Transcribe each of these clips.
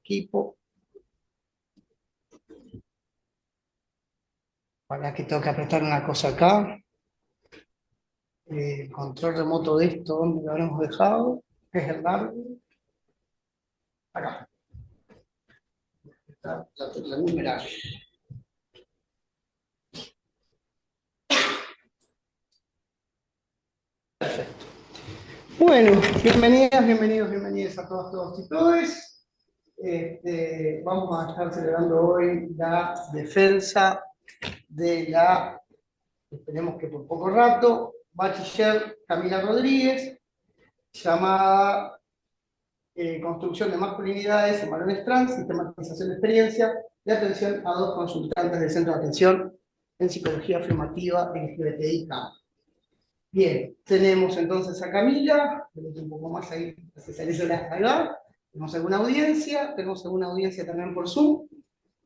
equipo. Para que tengo que apretar una cosa acá. El control remoto de esto, ¿dónde lo habremos dejado? ¿Qué es el largo? Acá. Está la numeración. Perfecto. Bueno, bienvenidas, bienvenidos, bienvenidas a todas, todos y todes. Vamos a estar celebrando hoy la defensa de la, esperemos que por poco rato, bachiller Camila Rodríguez, llamada Construcción de masculinidades en varones trans, sistematización de experiencia de atención a dos consultantes del Centro de Atención en Psicología Afirmativa LGBTI-CAM. Bien, tenemos entonces a Camila, un poco más ahí, ahí va. Tenemos alguna audiencia también por Zoom.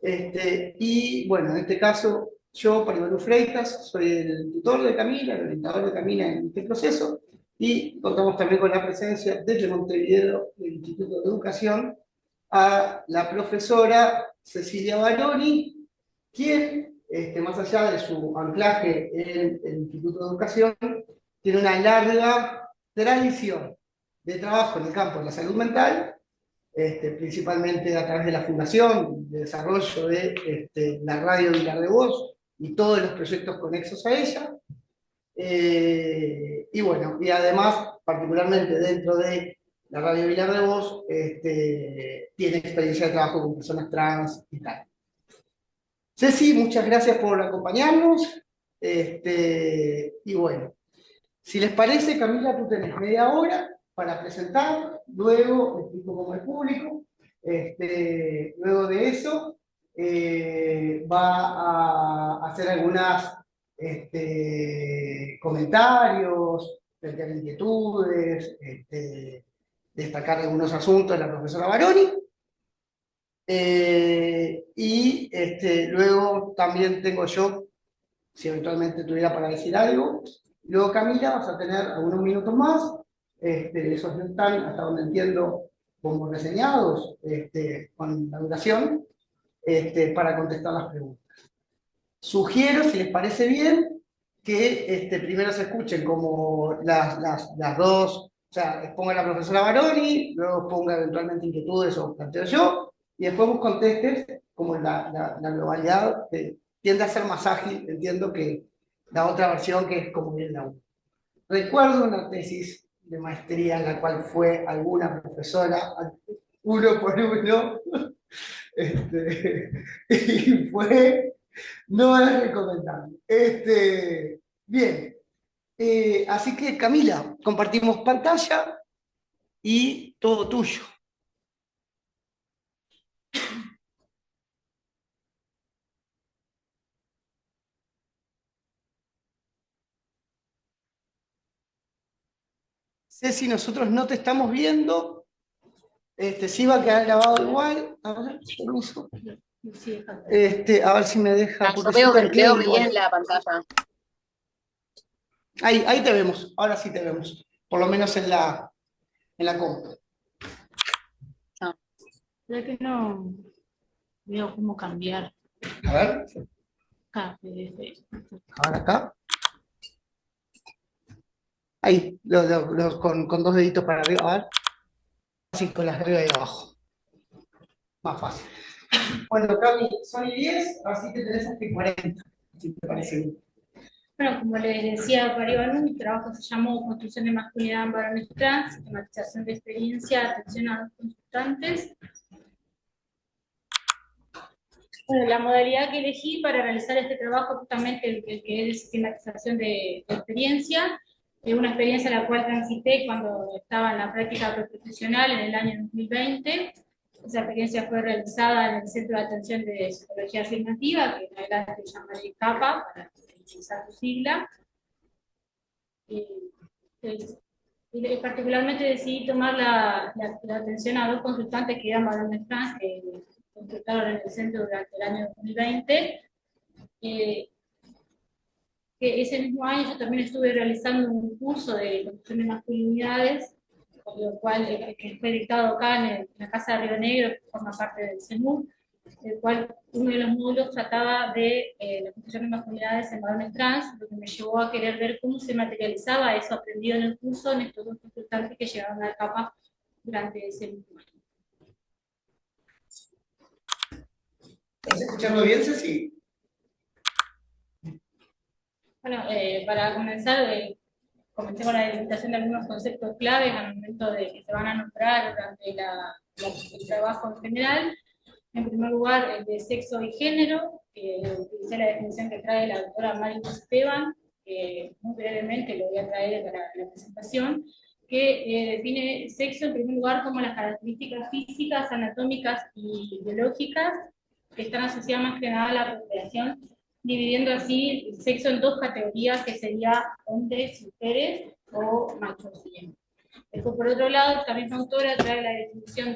Y bueno, en este caso, yo, Paribelu Freitas, soy el tutor de Camila, el orientador de Camila en este proceso, y contamos también con la presencia desde Montevideo del Instituto de Educación a la profesora Cecilia Baroni, quien, más allá de su anclaje en el Instituto de Educación, tiene una larga tradición de trabajo en el campo de la salud mental, principalmente a través de la Fundación de Desarrollo de la Radio Vilar de Voz y todos los proyectos conexos a ella. Y bueno, y además, particularmente dentro de la Radio Vilar de Voz, tiene experiencia de trabajo con personas trans y tal. Ceci, muchas gracias por acompañarnos. Y bueno, si les parece, Camila, tú tenés media hora para presentar, luego explico cómo es público, luego de eso va a hacer algunos comentarios, plantear inquietudes, destacar algunos asuntos de la profesora Baroni, y luego también tengo yo, si eventualmente tuviera para decir algo. Luego, Camila, vas a tener algunos minutos más, esos no están, hasta donde entiendo, como reseñados, con la duración, para contestar las preguntas. Sugiero, si les parece bien, que primero se escuchen como las dos, o sea, exponga la profesora Baroni, luego ponga eventualmente inquietudes o planteo yo, y después vos contestes como la globalidad, tiende a ser más ágil, entiendo que la otra versión que es como bien la uno. Recuerdo una tesis de maestría en la cual fue alguna profesora, uno por uno, y fue, no es recomendable. Bien, así que Camila, compartimos pantalla y todo tuyo. Ceci, nosotros no te estamos viendo, sí va a quedar grabado igual. A ver, permiso. A ver si me deja. Yo veo bien la pantalla. Ahí te vemos, ahora sí te vemos. Por lo menos en la compu. Creo que no veo cómo cambiar. A ver. Acá, PDF. A ver acá. Ahí, con dos deditos para arriba, a ver. Así, con las de arriba y abajo. Más fácil. Bueno, Cami, son 10, así que tenés hasta 40, si te parece bien. Bueno, como les decía Paribanu, mi trabajo se llamó Construcción de masculinidad en varones trans, sistematización de experiencia, atención a los consultantes. Bueno, la modalidad que elegí para realizar este trabajo, justamente el que es sistematización de experiencia, es una experiencia la cual transité cuando estaba en la práctica profesional en el año 2020. Esa experiencia fue realizada en el Centro de Atención de Psicología Afirmativa, que en adelante se llama CAPA, para utilizar su sigla. Particularmente decidí tomar la atención a dos consultantes que eran varones trans, que consultaron en el centro durante el año 2020. Que ese mismo año yo también estuve realizando un curso de construcción de masculinidades lo cual que fue dictado acá en la Casa de Río Negro, que forma parte del CENUR, el cual uno de los módulos trataba de la construcción de masculinidades en varones trans, lo que me llevó a querer ver cómo se materializaba eso aprendido en el curso en estos dos consultantes que llegaron a la capa durante ese mismo año. ¿Estás escuchando bien, Ceci? Bueno, para comenzar, comencé con la delimitación de algunos conceptos claves al momento de que se van a nombrar durante el trabajo en general. En primer lugar, el de sexo y género, que utilicé la definición que trae la doctora Mari Esteban, que muy brevemente lo voy a traer para la presentación, que define sexo en primer lugar como las características físicas, anatómicas y biológicas que están asociadas más que nada a la procreación, dividiendo así el sexo en dos categorías, que sería hombres y mujeres o machos y hembras. Después, por otro lado, esta misma autora trae la definición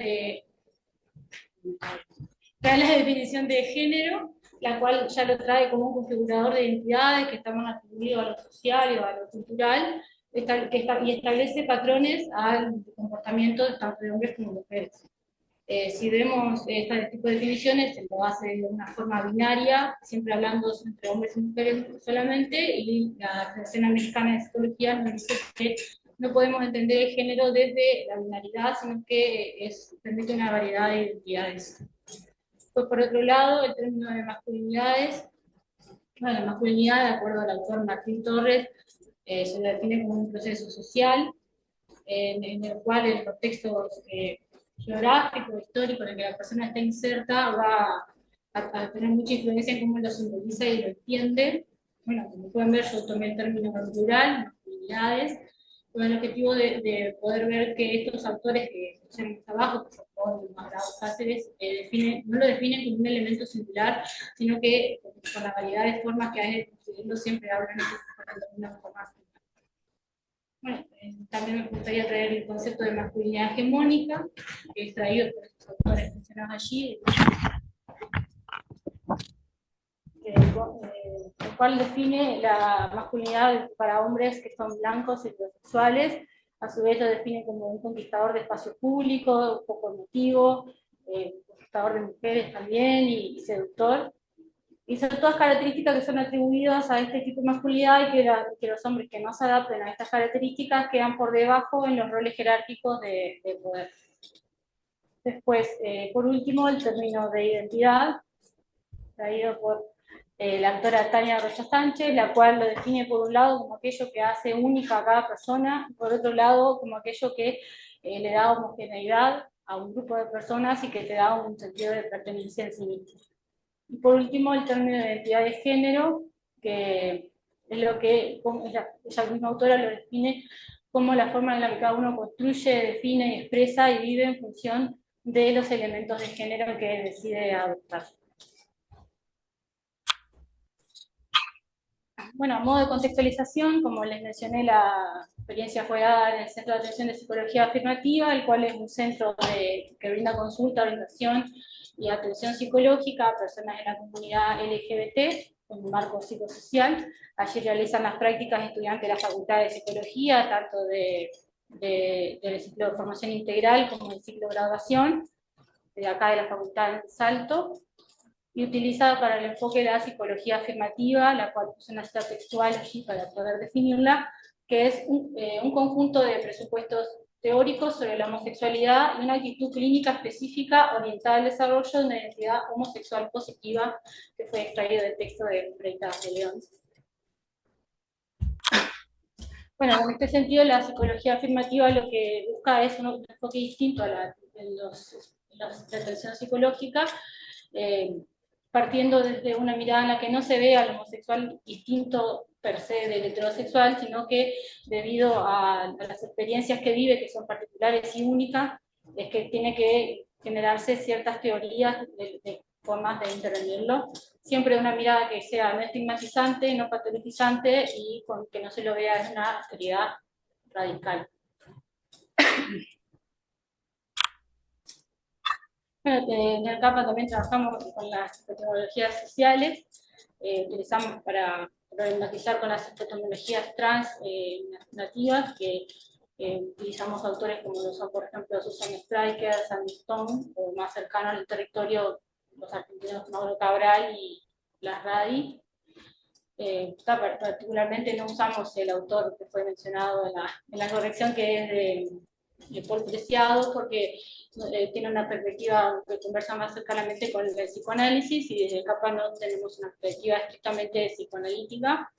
de género, la cual ya lo trae como un configurador de identidades que están más atribuidos a lo social y a lo cultural, y establece patrones al comportamiento tanto de hombres como mujeres. Si vemos este tipo de definiciones, se lo hace de una forma binaria, siempre hablando entre hombres y mujeres solamente, y la Federación Americana de Psicología nos dice que no podemos entender el género desde la binaridad, sino que permite una variedad de identidades. Pues por otro lado, el término de masculinidades, bueno, la masculinidad, de acuerdo al autor Martín Torres, se define como un proceso social en el cual el contexto geográfico, histórico en el que la persona está inserta va a tener mucha influencia en cómo lo simboliza y lo entiende. Bueno, como pueden ver, yo tomé el término plural, masculinidades, con el objetivo de poder ver que estos autores que tenemos abajo, que son Paul, Magrao, Cáceres, no lo definen como un elemento singular, sino que con la variedad de formas que hay construyendo siempre hablan de una forma. Bueno, también me gustaría traer el concepto de masculinidad hegemónica, que es traído por estos autores mencionados allí, el cual define la masculinidad para hombres que son blancos y heterosexuales. A su vez lo define como un conquistador de espacio público, poco emotivo, conquistador de mujeres también y seductor. Y son todas características que son atribuidas a este tipo de masculinidad, y que los hombres que no se adapten a estas características quedan por debajo en los roles jerárquicos de poder. Después, por último, el término de identidad, traído por la autora Tania Rocha Sánchez, la cual lo define por un lado como aquello que hace única a cada persona, por otro lado como aquello que le da homogeneidad a un grupo de personas y que te da un sentido de pertenencia en sí mismo. Y por último, el término de identidad de género, que es lo que ella misma autora lo define como la forma en la que cada uno construye, define, expresa y vive en función de los elementos de género que decide adoptar. Bueno, a modo de contextualización, como les mencioné, la experiencia fue dada en el Centro de Atención de Psicología Afirmativa, el cual es un centro que brinda consulta, orientación y atención psicológica a personas de la comunidad LGBT, con un marco psicosocial. Allí realizan las prácticas estudiantes de la Facultad de Psicología, tanto del ciclo de formación integral como del ciclo de graduación, de acá de la Facultad de Salto, y utilizada para el enfoque de la psicología afirmativa, la cual puse una cita textual allí para poder definirla, que es un conjunto de presupuestos teóricos sobre la homosexualidad y una actitud clínica específica orientada al desarrollo de una identidad homosexual positiva, que fue extraído del texto de Freitas de León. Bueno, en este sentido, la psicología afirmativa lo que busca es un enfoque distinto a la atención psicológica, partiendo desde una mirada en la que no se ve al homosexual distinto per se del heterosexual, sino que debido a las experiencias que vive, que son particulares y únicas, es que tiene que generarse ciertas teorías de formas de intervenirlo, siempre una mirada que sea no estigmatizante, no patologizante y con que no se lo vea en una autoridad radical. Bueno, en el CAPA también trabajamos con las tecnologías sociales, utilizamos para problematizar con las tecnologías trans nativas, que Utilizamos autores como lo son, por ejemplo, Susan Stryker, Sandy Stone, o más cercano al territorio, los argentinos Mauro Cabral y Larradi. Particularmente no usamos el autor que fue mencionado en la corrección, que es de Paul Preciado, porque tiene una perspectiva que conversa más cercanamente con el psicoanálisis, y desde CAPA no tenemos una perspectiva estrictamente psicoanalítica.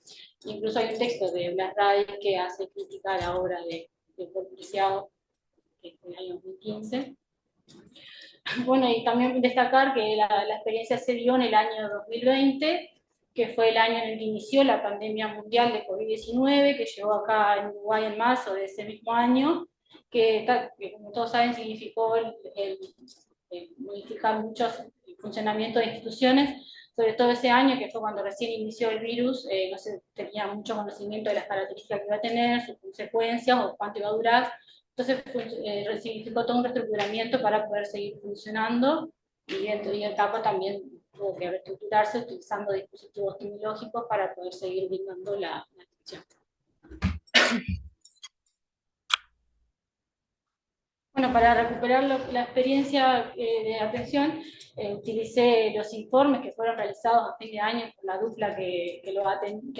Incluso hay un texto de Blas Ray que hace crítica a la obra de Paul Preciado, que es del año 2015. Bueno, y también destacar que la experiencia se dio en el año 2020, que fue el año en el que inició la pandemia mundial de COVID-19, que llegó acá en Uruguay en marzo de ese mismo año, que como todos saben significó el modificar muchos funcionamientos de instituciones, sobre todo ese año, que fue cuando recién inició el virus. No se tenía mucho conocimiento de las características que iba a tener, sus consecuencias o cuánto iba a durar. Entonces significó todo un reestructuramiento para poder seguir funcionando, y el CAPA también tuvo que reestructurarse utilizando dispositivos tecnológicos para poder seguir brindando la atención. Bueno, para recuperar la experiencia de atención, utilicé los informes que fueron realizados a fin de año por la dupla que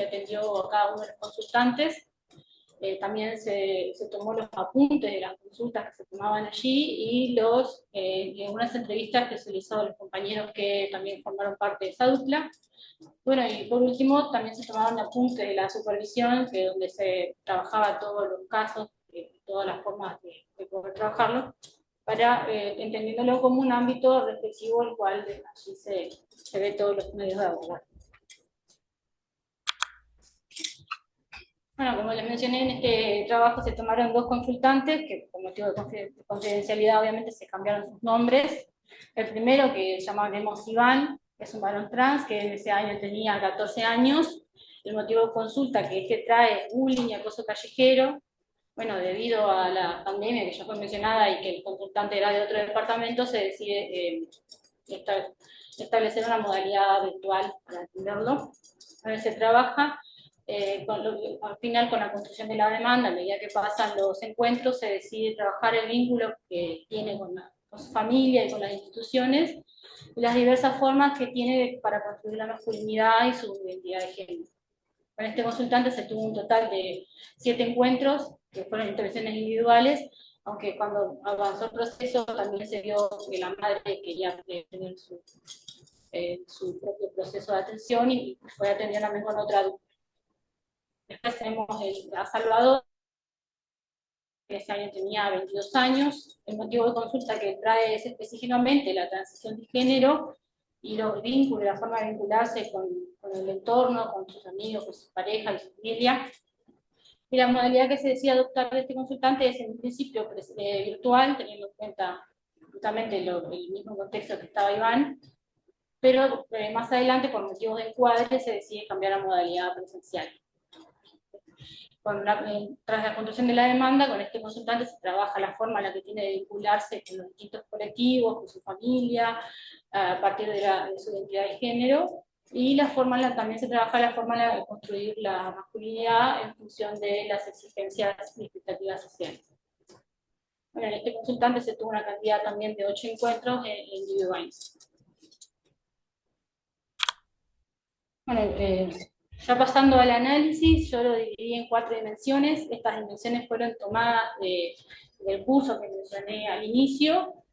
atendió a cada uno de los consultantes. También se tomó los apuntes de las consultas que se tomaban allí, y algunas entrevistas que se hizo a los compañeros que también formaron parte de esa dupla. Bueno, y por último también se tomaron apuntes de la supervisión, que donde se trabajaba todos los casos, todas las formas de poder trabajarlo, para entendiéndolo como un ámbito reflexivo, el cual allí se ve todos los medios de abordar. Bueno, como les mencioné, en este trabajo se tomaron 2 consultantes, que por motivo de confidencialidad obviamente se cambiaron sus nombres. El primero, que llamaremos Iván, es un varón trans, que en ese año tenía 14 años. El motivo de consulta que es que trae bullying y acoso callejero. Bueno, debido a la pandemia que ya fue mencionada y que el consultante era de otro departamento, se decide establecer una modalidad virtual para atenderlo. A ver, se trabaja al final con la construcción de la demanda. A medida que pasan los encuentros, se decide trabajar el vínculo que tiene con su familia y con las instituciones, y las diversas formas que tiene para construir la masculinidad y su identidad de género. Con este consultante se tuvo un total de 7 encuentros, que fueron intervenciones individuales, aunque cuando avanzó el proceso también se vio que la madre quería tener su propio proceso de atención, y fue atendida también con otra adulta. Después tenemos a Salvador, que ese año tenía 22 años. El motivo de consulta que trae es específicamente la transición de género y los vínculos, la forma de vincularse con el entorno, con sus amigos, con su pareja y su familia. Y la modalidad que se decide adoptar de este consultante es en principio virtual, teniendo en cuenta justamente el mismo contexto que estaba Iván, pero más adelante, por motivos de encuadre, se decide cambiar a modalidad presencial. Tras la construcción de la demanda, con este consultante se trabaja la forma en la que tiene de vincularse con los distintos colectivos, con su familia, a partir de su identidad de género, y también se trabaja la forma en la de construir la masculinidad en función de las exigencias y expectativas sociales. Bueno, en este consultante se tuvo una cantidad también de 8 encuentros individuales. Bueno, ya pasando al análisis, yo lo dividí en 4 dimensiones. Estas dimensiones fueron tomadas del curso que mencioné al inicio.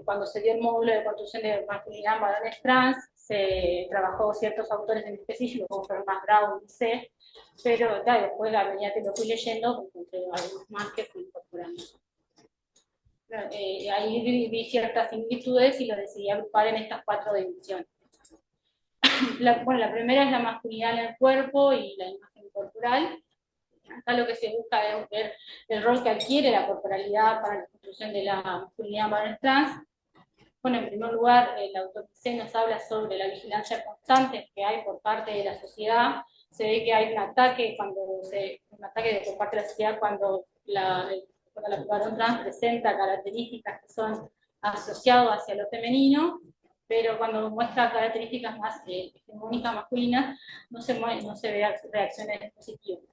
Cuando se dio el módulo de construcción de masculinidad en varones trans, se trabajó ciertos autores en específico, como Fermat Brown y C, pero después, a medida que lo fui leyendo, encontré algunos más que fui incorporando. Ahí vi ciertas similitudes y lo decidí agrupar en estas 4 dimensiones. La primera es la masculinidad en el cuerpo y la imagen corporal. Acá lo que se busca es ver el rol que adquiere la corporalidad para la construcción de la masculinidad en varones trans. Bueno, en primer lugar, el autor C nos habla sobre la vigilancia constante que hay por parte de la sociedad. Se ve que hay un ataque por parte de la sociedad cuando el varón trans presenta características que son asociadas hacia lo femenino, pero cuando muestra características más hegemónicas masculinas, no se ve reacciones positivas.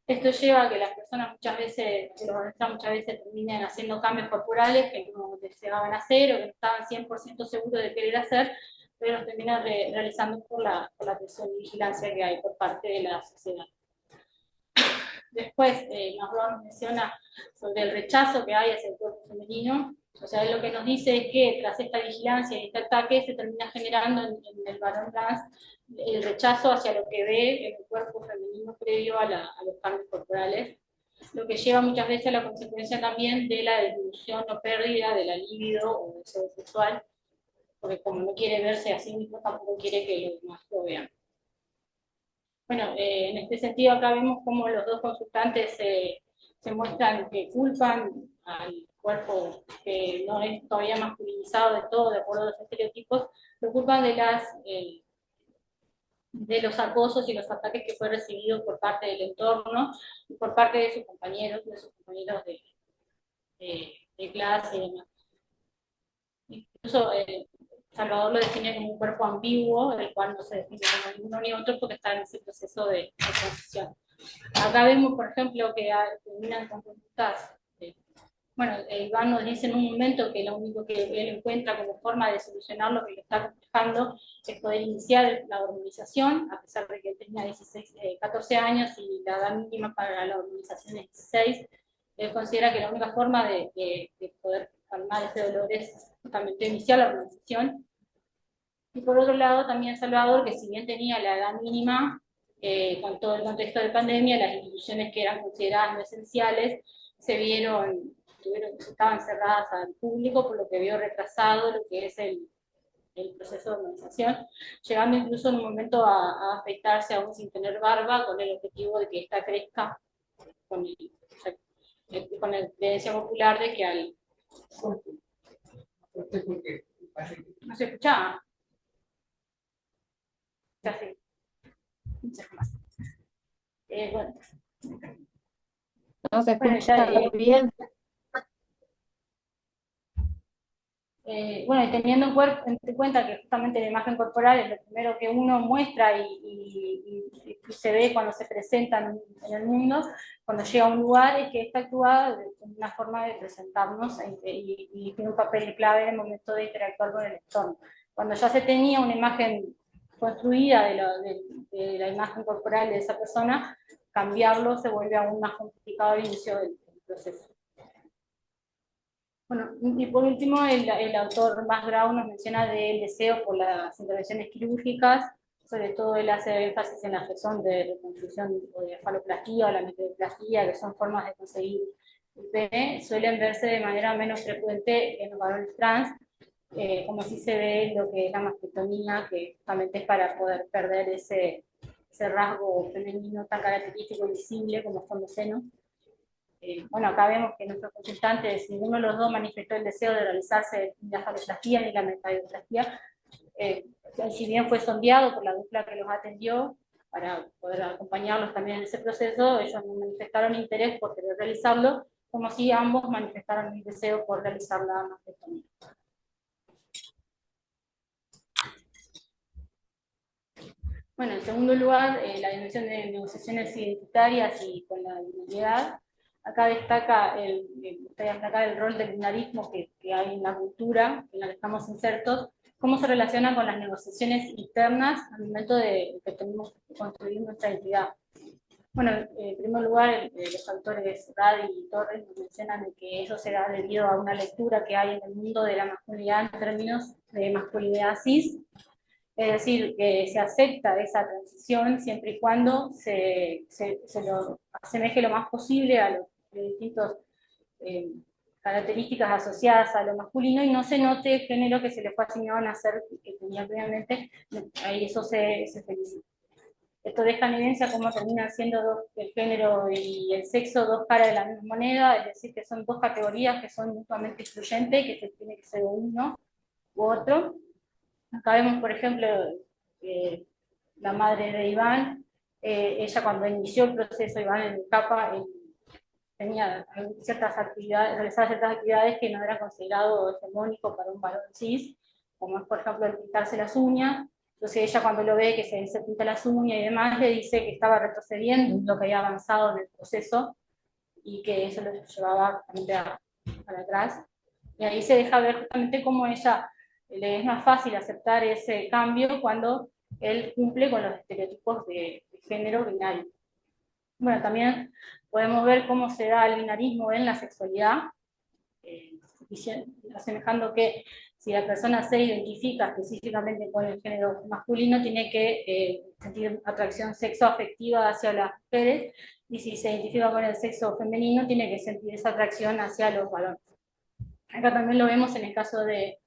Esto lleva a que las personas muchas veces, que los adolescentes muchas veces terminen haciendo cambios corporales que no deseaban hacer o que no estaban 100% seguros de querer hacer, pero los terminan realizando por la presión y vigilancia que hay por parte de la sociedad. Después nos menciona sobre el rechazo que hay hacia el cuerpo femenino. O sea, él lo que nos dice es que tras esta vigilancia y este ataque se termina generando en el varón trans el rechazo hacia lo que ve en el cuerpo femenino previo a los cambios corporales, lo que lleva muchas veces a la consecuencia también de la disminución o pérdida de la libido o deseo sexual, porque como no quiere verse a sí mismo, tampoco quiere que los demás lo vean. Bueno, en este sentido acá vemos cómo los dos consultantes se muestran que culpan al cuerpo que no es todavía masculinizado de todo, de acuerdo a los estereotipos, lo culpan de los acosos y los ataques que fue recibido por parte del entorno y por parte de sus compañeros de clase y demás. Incluso Salvador lo define como un cuerpo ambiguo, el cual no se define como ni uno ni otro porque está en ese proceso de transición. Acá vemos, por ejemplo, que terminan con conductas. Bueno, Iván nos dice en un momento que lo único que él encuentra como forma de solucionar lo que le está complejando es poder iniciar la hormonización, a pesar de que él tenía 14 años y la edad mínima para la hormonización es 16. Él considera que la única forma de poder calmar ese dolor es justamente iniciar la hormonización. Y por otro lado, también Salvador, que si bien tenía la edad mínima, con todo el contexto de pandemia, las instituciones que eran consideradas no esenciales estaban cerradas al público, por lo que vio retrasado lo que es el proceso de hormonización, llegando incluso en un momento a afeitarse aún sin tener barba, con el objetivo de que ésta crezca, con la creencia popular de que al... No se escuchaba. Ya sí. Muchas más. Bueno. No se escucha bien. Bueno, y teniendo en cuenta que justamente la imagen corporal es lo primero que uno muestra y se ve cuando se presenta en el mundo, cuando llega a un lugar, es que está actuada como una forma de presentarnos y tiene un papel clave en el momento de interactuar con el entorno. Cuando ya se tenía una imagen construida de la imagen corporal de esa persona, cambiarlo se vuelve aún más complicado al inicio del proceso. Bueno, y por último, el autor Max Grau nos menciona del deseo por las intervenciones quirúrgicas, sobre todo él hace énfasis en la gestión de reconstrucción o de faloplastía o la metoplastía, que son formas de conseguir el pene, suelen verse de manera menos frecuente en los varones trans, como si se ve lo que es la mastectomía, que justamente es para poder perder ese rasgo femenino tan característico y visible como son los senos. Bueno, acá vemos que nuestros consultantes, ninguno de los dos manifestó el deseo de realizarse la faloplastía ni la metaplastía, si bien fue sondeado por la dupla que los atendió para poder acompañarlos también en ese proceso, ellos no manifestaron interés por querer realizarlo, como si ambos manifestaron el deseo por realizar la mastectomía. Bueno, en segundo lugar, la dimensión de negociaciones identitarias y con la dignidad. Acá destaca el rol del binarismo que hay en la cultura en la que estamos insertos, cómo se relaciona con las negociaciones internas al momento de que tenemos que construir nuestra identidad. Bueno, en primer lugar, los autores Radi y Torres nos mencionan que eso se da debido a una lectura que hay en el mundo de la masculinidad en términos de masculinidad cis, es decir, que se acepta esa transición siempre y cuando se lo asemeje lo más posible a los distintos características asociadas a lo masculino y no se note el género que se le fue asignado a nacer que tenía previamente, ahí eso se felicita. Esto deja en evidencia cómo terminan siendo el género y el sexo dos caras de la misma moneda, es decir, que son dos categorías que son mutuamente excluyentes, que se tiene que ser uno u otro. Acá vemos, por ejemplo, la madre de Iván, ella cuando inició el proceso, Iván en el CAPA, tenía realizaba ciertas actividades que no eran considerado hegemónico para un varón cis, como es, por ejemplo, el pintarse las uñas, Entonces ella cuando lo ve que se pinta las uñas y demás, le dice que estaba retrocediendo, lo que había avanzado en el proceso, y que eso lo llevaba justamente para atrás. Y ahí se deja ver justamente cómo ella le es más fácil aceptar ese cambio cuando él cumple con los estereotipos de género binario. Bueno, también podemos ver cómo se da el binarismo en la sexualidad, asemejando que si la persona se identifica específicamente con el género masculino, tiene que sentir atracción sexoafectiva hacia las mujeres, y si se identifica con el sexo femenino, tiene que sentir esa atracción hacia los varones. Acá también lo vemos en el caso de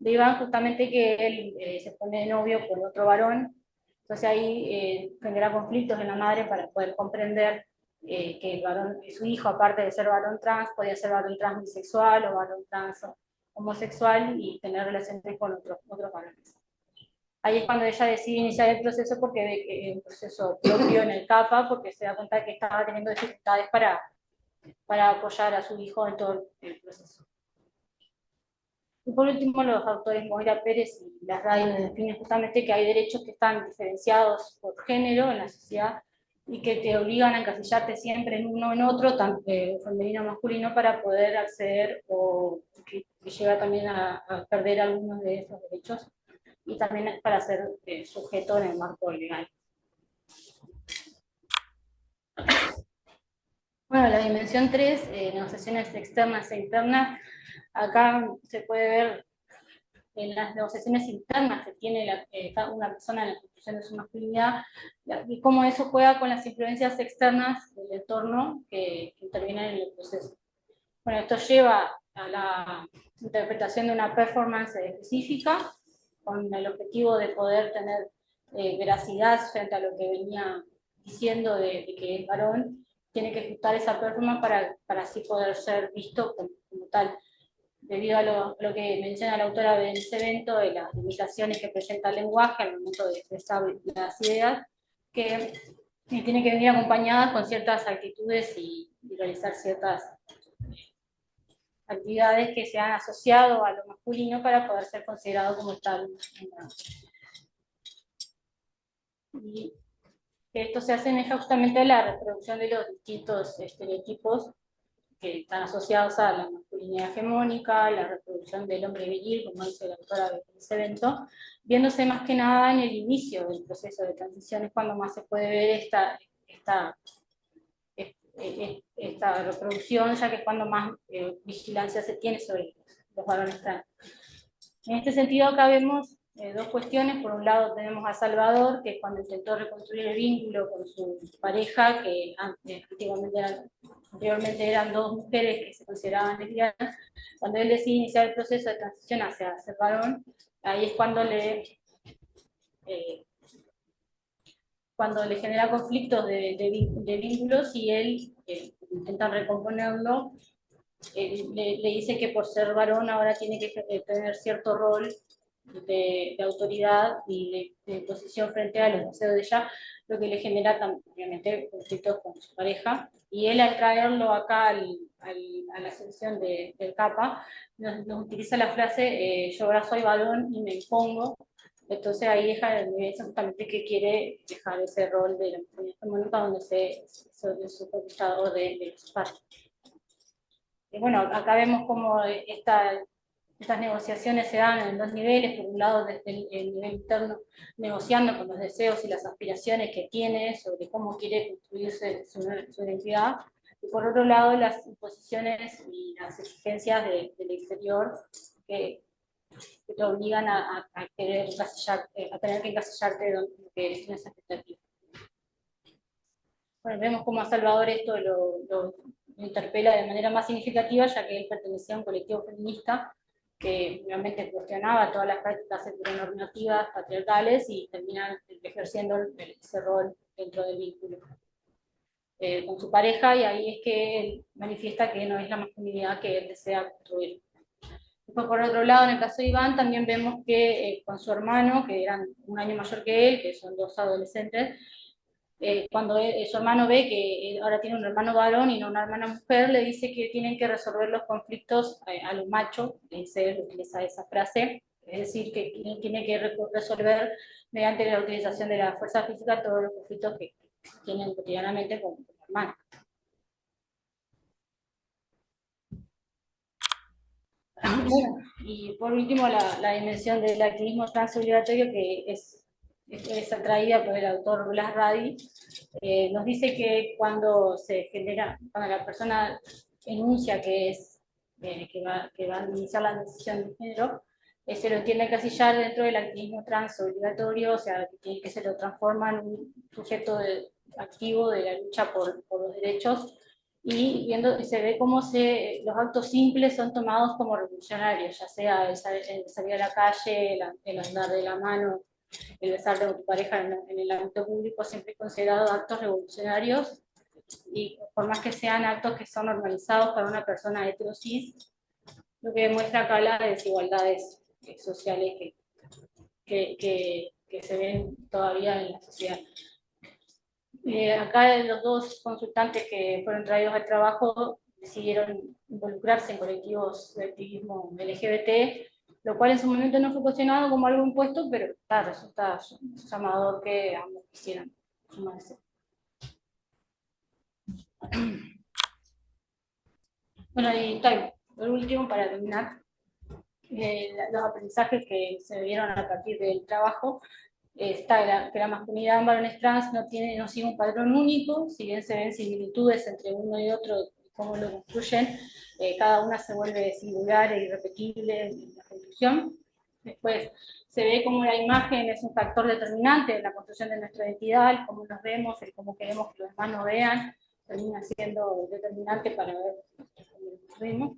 Iván, justamente que él se pone de novio con otro varón, entonces ahí genera conflictos en la madre para poder comprender que el varón, su hijo, aparte de ser varón trans, podía ser varón trans bisexual o varón trans homosexual y tener relaciones con otros varones. Ahí es cuando ella decide iniciar el proceso, porque ve que es un proceso propio en el CAPA, porque se da cuenta que estaba teniendo dificultades para apoyar a su hijo en todo el proceso. Y por último, los autores Moira Pérez y Larraín definen justamente que hay derechos que están diferenciados por género en la sociedad y que te obligan a encasillarte siempre en uno o en otro, tanto femenino o masculino, para poder acceder, o que lleva también a perder algunos de esos derechos, y también para ser sujeto en el marco legal. Bueno, la dimensión 3, negociaciones externas e internas, acá se puede ver en las negociaciones internas que tiene una persona en la construcción de su masculinidad, y cómo eso juega con las influencias externas del entorno que intervienen en el proceso. Bueno, esto lleva a la interpretación de una performance específica, con el objetivo de poder tener veracidad frente a lo que venía diciendo de que el varón tiene que ajustar esa performance para así poder ser visto como tal. Debido a lo que menciona la autora de ese evento, de las limitaciones que presenta el lenguaje al momento de expresar las ideas, que tienen que venir acompañadas con ciertas actitudes y realizar ciertas actividades que se han asociado a lo masculino para poder ser considerado como tal. Y esto se asemeja justamente a la reproducción de los distintos estereotipos que están asociados a la masculinidad hegemónica, la reproducción del hombre viril, como dice la autora de ese evento, viéndose más que nada en el inicio del proceso de transición, es cuando más se puede ver esta reproducción, ya que es cuando más vigilancia se tiene sobre los varones trans. En este sentido, acá vemos dos cuestiones. Por un lado tenemos a Salvador, que cuando intentó reconstruir el vínculo con su pareja, que anteriormente eran dos mujeres que se consideraban lesbianas, cuando él decide iniciar el proceso de transición hacia ser varón, ahí es cuando le genera conflictos de vínculos, y él intenta recomponerlo. Le dice que por ser varón ahora tiene que tener cierto rol de autoridad y de posición frente a los deseos de ella, lo que le genera obviamente conflictos con su pareja. Y él, al traerlo acá a la sección del CAPA, nos utiliza la frase yo ahora soy varón y me impongo. Entonces ahí deja exactamente que quiere dejar ese rol de la mujer hegemónica, donde es supervisado de los padres. Y bueno, acá vemos cómo estas negociaciones se dan en dos niveles. Por un lado, desde el nivel interno, negociando con los deseos y las aspiraciones que tiene sobre cómo quiere construirse su identidad, y por otro lado, las imposiciones y las exigencias del exterior que te obligan a querer a tener que encasillarte donde tienes expectativas. Bueno, vemos cómo a Salvador esto lo interpela de manera más significativa, ya que él pertenecía a un colectivo feminista que realmente cuestionaba todas las prácticas heteronormativas patriarcales y terminan ejerciendo ese rol dentro del vínculo con su pareja, y ahí es que él manifiesta que no es la masculinidad que él desea construir. Después, por otro lado, en el caso de Iván, también vemos que con su hermano, que eran un año mayor que él, que son dos adolescentes, cuando su hermano ve que ahora tiene un hermano varón y no una hermana mujer, le dice que tienen que resolver los conflictos a lo macho, él utiliza esa frase, es decir, que tiene que resolver mediante la utilización de la fuerza física todos los conflictos que tienen cotidianamente con hermanos. Y por último, la dimensión del activismo transobligatorio, que es atraída por el autor Blas Radi, nos dice que cuando la persona enuncia que va a iniciar la decisión de género, se lo tiene que encasillar dentro del activismo transobligatorio, o sea, que se lo transforma en un sujeto activo de la lucha por los derechos, y se ve cómo los actos simples son tomados como revolucionarios, ya sea el salir a la calle, el andar de la mano, el besar de tu pareja en el ámbito público, siempre considerados actos revolucionarios, y por más que sean actos que son normalizados para una persona heterosis, lo que demuestra acá las desigualdades sociales que se ven todavía en la sociedad. Acá los dos consultantes que fueron traídos al trabajo decidieron involucrarse en colectivos de activismo LGBT, lo cual en su momento no fue cuestionado como algo impuesto, pero resulta llamador que ambos quisieran sumarse. Bueno, y por último, para terminar, los aprendizajes que se dieron a partir del trabajo, está que la masculinidad en varones trans no sigue un patrón único, si bien se ven similitudes entre uno y otro, cómo lo construyen, cada una se vuelve singular e irrepetible en la construcción. Después se ve cómo la imagen es un factor determinante en la construcción de nuestra identidad, el cómo nos vemos, el cómo queremos que los demás nos vean, termina siendo determinante para ver cómo nos construimos.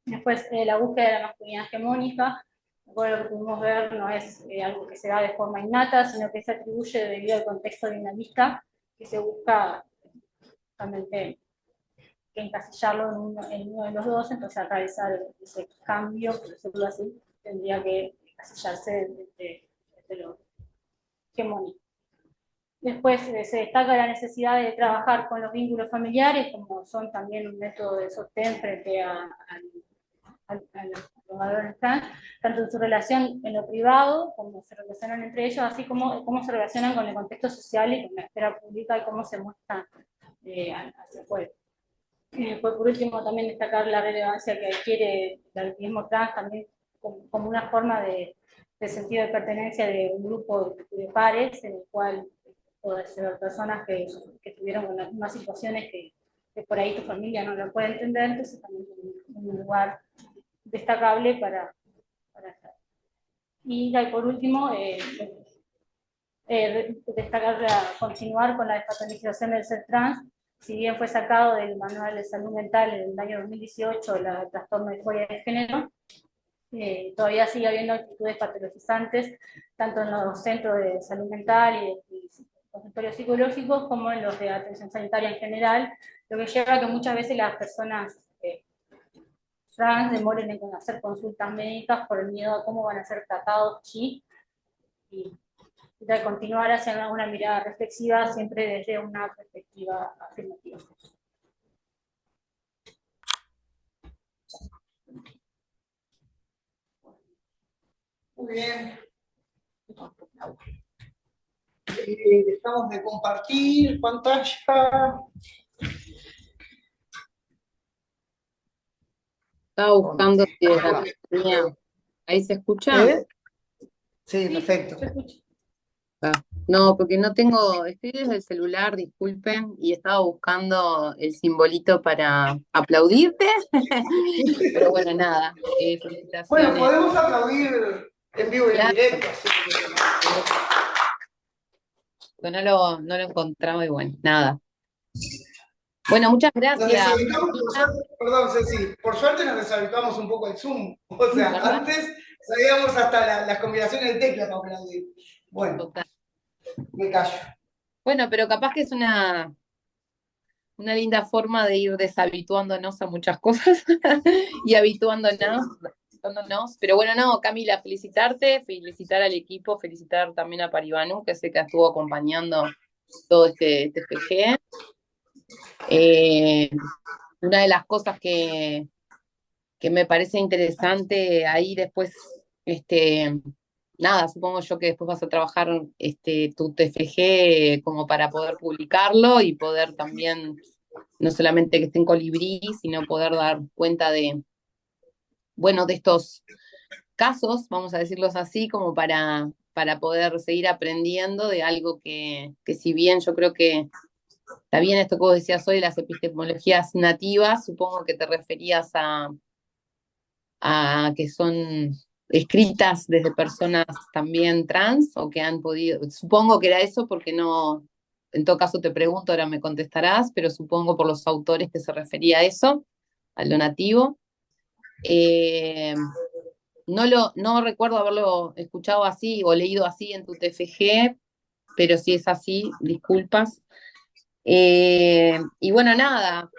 Después, la búsqueda de la masculinidad hegemónica, bueno, lo que pudimos ver no es algo que se da de forma innata, sino que se atribuye debido al contexto dinamista, que se busca justamente que encasillarlo en uno de los dos, entonces al realizar ese cambio, por decirlo así, tendría que encasillarse desde lo hegemónico. Después se destaca la necesidad de trabajar con los vínculos familiares, como son también un método de sostén frente a los valores trans, tanto en su relación en lo privado, como se relacionan entre ellos, así como cómo se relacionan con el contexto social y con la esfera pública y cómo se muestran hacia afuera. Por último, también destacar la relevancia que adquiere el activismo trans también como una forma de sentido de pertenencia de un grupo de pares, en el cual pueden ser personas que tuvieron las mismas situaciones que por ahí tu familia no lo puede entender, entonces también es un lugar destacable para estar. Y por último, continuar con la despatologización del ser trans. Si bien fue sacado del Manual de Salud Mental en el año 2018 el trastorno de disforia de género, todavía sigue habiendo actitudes patologizantes, tanto en los centros de salud mental y consultorios psicológicos, como en los de atención sanitaria en general, lo que lleva a que muchas veces las personas trans demoren en hacer consultas médicas por el miedo a cómo van a ser tratados allí, y de continuar hacia una mirada reflexiva siempre desde una perspectiva afirmativa. Muy bien. Dejamos de compartir pantalla. Estaba buscando si desde acá tenía. ¿Ahí se escucha? Sí, perfecto. No, porque no tengo, estoy desde el celular, disculpen, y estaba buscando el simbolito para aplaudirte, pero bueno, nada, felicitaciones. Bueno, podemos aplaudir en vivo y en directo. Así que no lo encontramos y bueno, nada. Bueno, muchas gracias. Perdón, Ceci, por suerte nos deshabituamos un poco al Zoom. O sea, ¿verdad? Antes sabíamos hasta las combinaciones de teclas para aplaudir. Bueno, total. Me callo. Bueno, pero capaz que es una linda forma de ir deshabituándonos a muchas cosas y habituándonos. Pero bueno, no, Camila, felicitarte, felicitar al equipo, felicitar también a Paribanu, que sé que estuvo acompañando todo este TFG. Una de las cosas que me parece interesante ahí después Este, nada, supongo yo que después vas a trabajar tu TFG como para poder publicarlo y poder también, no solamente que esté en Colibrí, sino poder dar cuenta de, bueno, de estos casos, vamos a decirlos así, como para poder seguir aprendiendo de algo que si bien yo creo que está bien esto que vos decías hoy, las epistemologías nativas, supongo que te referías a que son escritas desde personas también trans o que han podido, supongo que era eso porque no, en todo caso te pregunto, ahora me contestarás, pero supongo por los autores que se refería a eso, al donativo. Eh, no recuerdo haberlo escuchado así o leído así en tu TFG, pero si es así, disculpas. Y bueno, nada,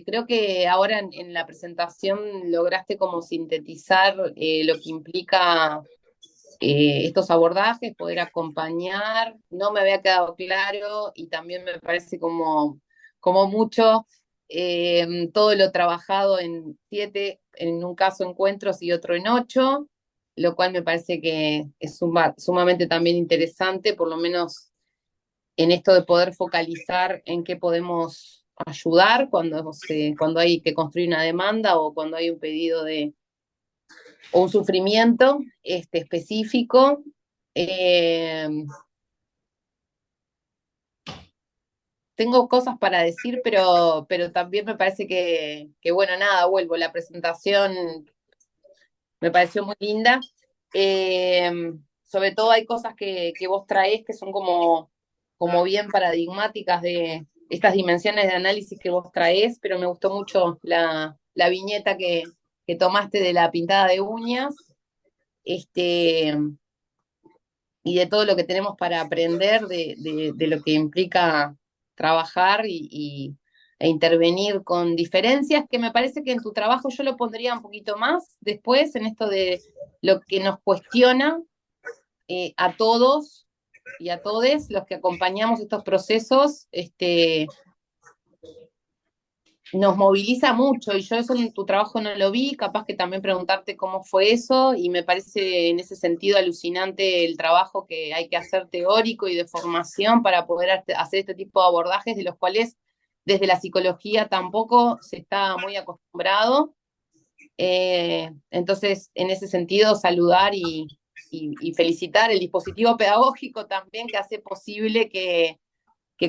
creo que ahora en la presentación lograste como sintetizar lo que implica estos abordajes, poder acompañar, no me había quedado claro y también me parece como mucho todo lo trabajado en 7, en un caso encuentros y otro en 8, lo cual me parece que es sumamente también interesante, por lo menos en esto de poder focalizar en qué podemos ayudar cuando hay que construir una demanda o cuando hay un pedido o un sufrimiento específico. Eh, Tengo cosas para decir, pero también me parece bueno, nada, vuelvo, la presentación me pareció muy linda. Eh, Sobre todo hay cosas que vos traés que son como bien paradigmáticas de estas dimensiones de análisis que vos traés, pero me gustó mucho la viñeta que tomaste de la pintada de uñas, este, y de todo lo que tenemos para aprender de lo que implica trabajar e intervenir con diferencias, que me parece que en tu trabajo yo lo pondría un poquito más después, en esto de lo que nos cuestiona a todos y a todes los que acompañamos estos procesos, nos moviliza mucho y yo eso en tu trabajo no lo vi, capaz que también preguntarte cómo fue eso y me parece en ese sentido alucinante el trabajo que hay que hacer teórico y de formación para poder hacer este tipo de abordajes de los cuales desde la psicología tampoco se está muy acostumbrado. Entonces, en ese sentido, saludar y felicitar el dispositivo pedagógico también que hace posible que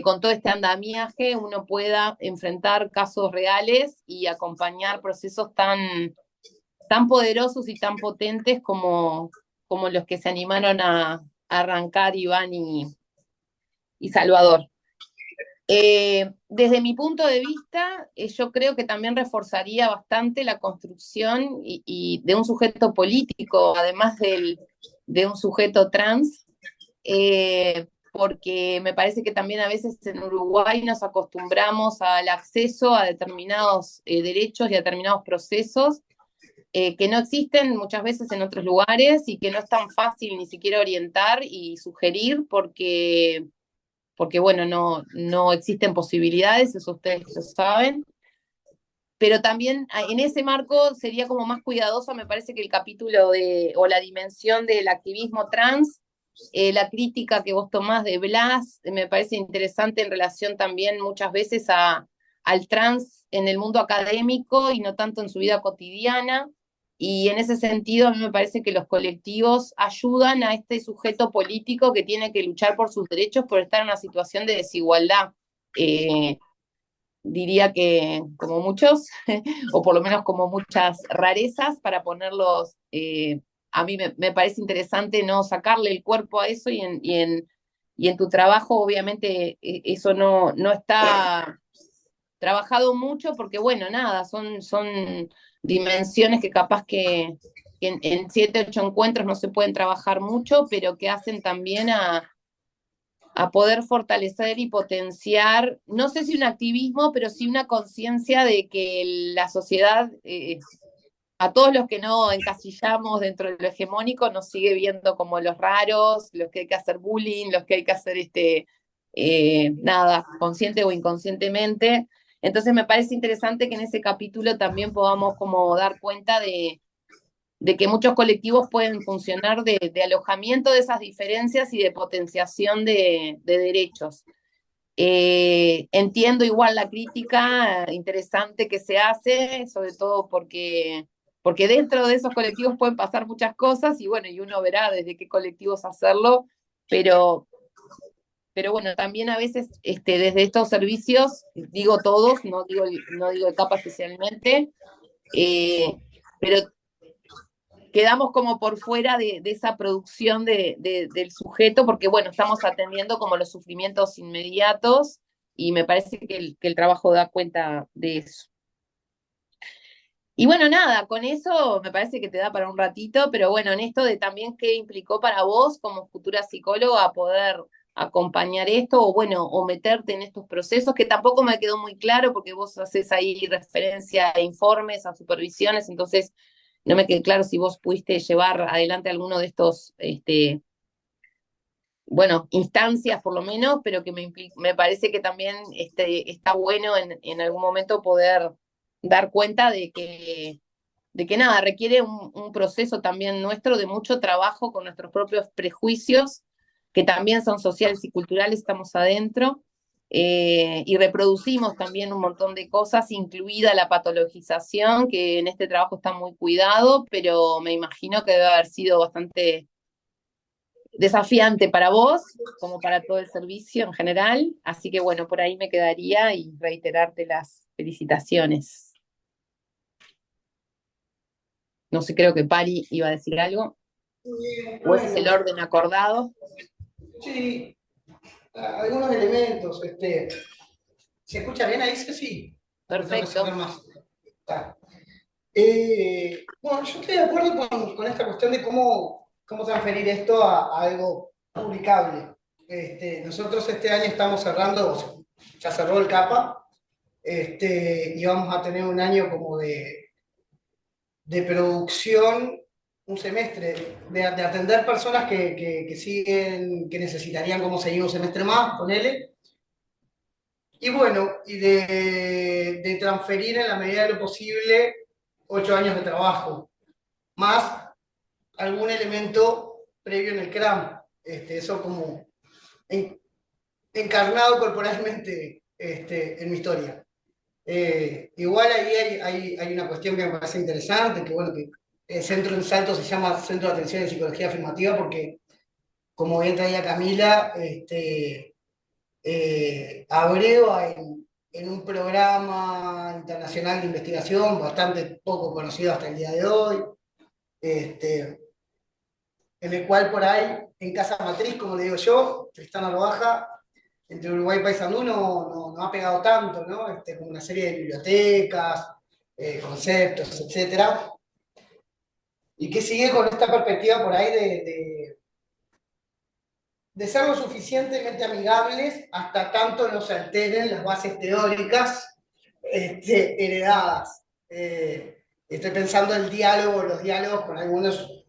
con todo este andamiaje uno pueda enfrentar casos reales y acompañar procesos tan poderosos y tan potentes como los que se animaron a arrancar Iván y Salvador. Desde mi punto de vista, yo creo que también reforzaría bastante la construcción de un sujeto político, además de un sujeto trans, porque me parece que también a veces en Uruguay nos acostumbramos al acceso a determinados derechos y a determinados procesos que no existen muchas veces en otros lugares y que no es tan fácil ni siquiera orientar y sugerir porque bueno, no existen posibilidades, eso ustedes lo saben, pero también en ese marco sería como más cuidadoso, me parece que el capítulo o la dimensión del activismo trans, la crítica que vos tomás de Blas, me parece interesante en relación también muchas veces al trans en el mundo académico y no tanto en su vida cotidiana. Y en ese sentido, a mí me parece que los colectivos ayudan a este sujeto político que tiene que luchar por sus derechos por estar en una situación de desigualdad. Diría que como muchos, o por lo menos como muchas rarezas, para ponerlos, a mí me parece interesante no sacarle el cuerpo a eso y en tu trabajo obviamente eso no está trabajado mucho porque bueno, nada, son dimensiones que capaz que en 7, 8 encuentros no se pueden trabajar mucho, pero que hacen también a poder fortalecer y potenciar, no sé si un activismo, pero sí una conciencia de que la sociedad, a todos los que no encasillamos dentro de lo hegemónico, nos sigue viendo como los raros, los que hay que hacer bullying, los que hay que hacer nada, consciente o inconscientemente. Entonces me parece interesante que en ese capítulo también podamos como dar cuenta de que muchos colectivos pueden funcionar de alojamiento de esas diferencias y de potenciación de derechos. Entiendo igual la crítica interesante que se hace, sobre todo porque dentro de esos colectivos pueden pasar muchas cosas, y bueno, y uno verá desde qué colectivos hacerlo, pero bueno, también a veces desde estos servicios, digo todos, no digo el CAPA especialmente, pero quedamos como por fuera de esa producción del sujeto, porque bueno, estamos atendiendo como los sufrimientos inmediatos, y me parece que el trabajo da cuenta de eso. Y bueno, nada, con eso me parece que te da para un ratito, pero bueno, en esto de también qué implicó para vos como futura psicóloga poder acompañar esto, o bueno, o meterte en estos procesos, que tampoco me quedó muy claro, porque vos haces ahí referencia a informes, a supervisiones, entonces no me quedó claro si vos pudiste llevar adelante alguno de estos, bueno, instancias por lo menos, pero que me parece que también está bueno en algún momento poder dar cuenta de que nada, requiere un proceso también nuestro de mucho trabajo con nuestros propios prejuicios, que también son sociales y culturales, estamos adentro, y reproducimos también un montón de cosas, incluida la patologización, que en este trabajo está muy cuidado, pero me imagino que debe haber sido bastante desafiante para vos, como para todo el servicio en general, así que bueno, por ahí me quedaría y reiterarte las felicitaciones. No sé, creo que Pari iba a decir algo. ¿O ese es el orden acordado? Sí, algunos elementos. ¿Se escucha bien ahí, Ceci? ¿O me tengo que acercar Perfecto. más? Está. Bueno, yo estoy de acuerdo con esta cuestión de cómo transferir esto a algo publicable. Nosotros este año estamos cerrando, ya cerró el CAPA, y vamos a tener un año como de producción, un semestre, de atender personas que siguen, que necesitarían como seguir un semestre más, ponele, y bueno, y de transferir en la medida de lo posible 8 años de trabajo, más algún elemento previo en el CRAM, eso como en- encarnado corporalmente en mi historia. Igual ahí hay una cuestión que me parece interesante, que bueno, que el centro en Salto se llama Centro de Atención en Psicología Afirmativa porque, como bien traía Camila, abreva en un programa internacional de investigación bastante poco conocido hasta el día de hoy, este, en el cual por ahí, en casa matriz, como le digo yo, Tristán Baja, entre Uruguay y Paysandú no ha pegado tanto, ¿no? Como una serie de bibliotecas, conceptos, etcétera, y que sigue con esta perspectiva por ahí de ser lo suficientemente amigables hasta tanto no se alteren las bases teóricas heredadas. Estoy pensando en los diálogos con algunos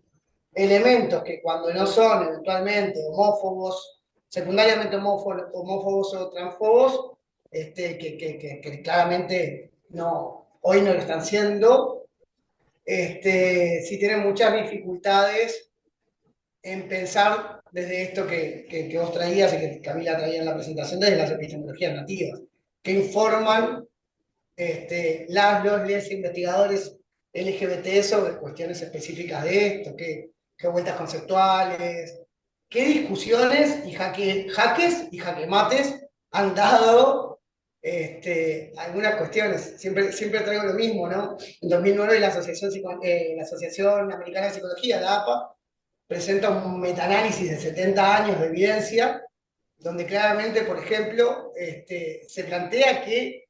elementos que cuando no son eventualmente homófobos, secundariamente homófobos o transfobos, que claramente hoy no lo están siendo, sí tienen muchas dificultades en pensar desde esto que vos traías y que Camila traía en la presentación, desde las epistemologías nativas, que informan los les investigadores LGBT sobre cuestiones específicas de esto, qué vueltas conceptuales, qué discusiones y jaques y jaquemates han dado algunas cuestiones. Siempre traigo lo mismo, ¿no? En 2009 la Asociación Americana de Psicología, la APA, presenta un metaanálisis de 70 años de evidencia, donde claramente, por ejemplo, se plantea que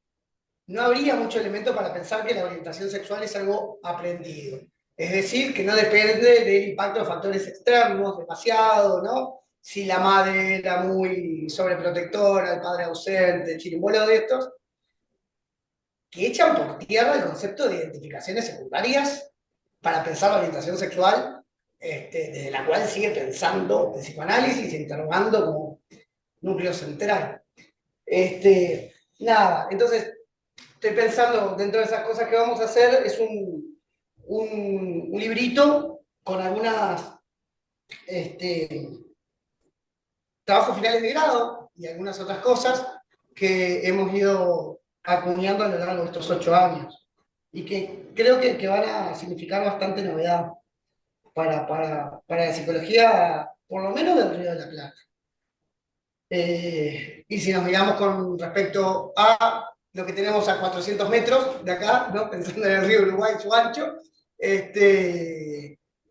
no habría mucho elemento para pensar que la orientación sexual es algo aprendido. Es decir, que no depende del impacto de factores externos, demasiado, ¿no? Si la madre era muy sobreprotectora, el padre ausente, chirimbolo de estos, que echan por tierra el concepto de identificaciones secundarias para pensar la orientación sexual, desde la cual sigue pensando el psicoanálisis e interrogando como núcleo central. Nada, entonces estoy pensando, dentro de esas cosas que vamos a hacer, es un librito con algunas trabajos finales de grado y algunas otras cosas que hemos ido acuñando a lo largo de estos 8 años y que creo que van a significar bastante novedad para la psicología, por lo menos del Río de la Plata. Y si nos miramos con respecto a lo que tenemos a 400 metros de acá, ¿no? Pensando en el río Uruguay, su ancho,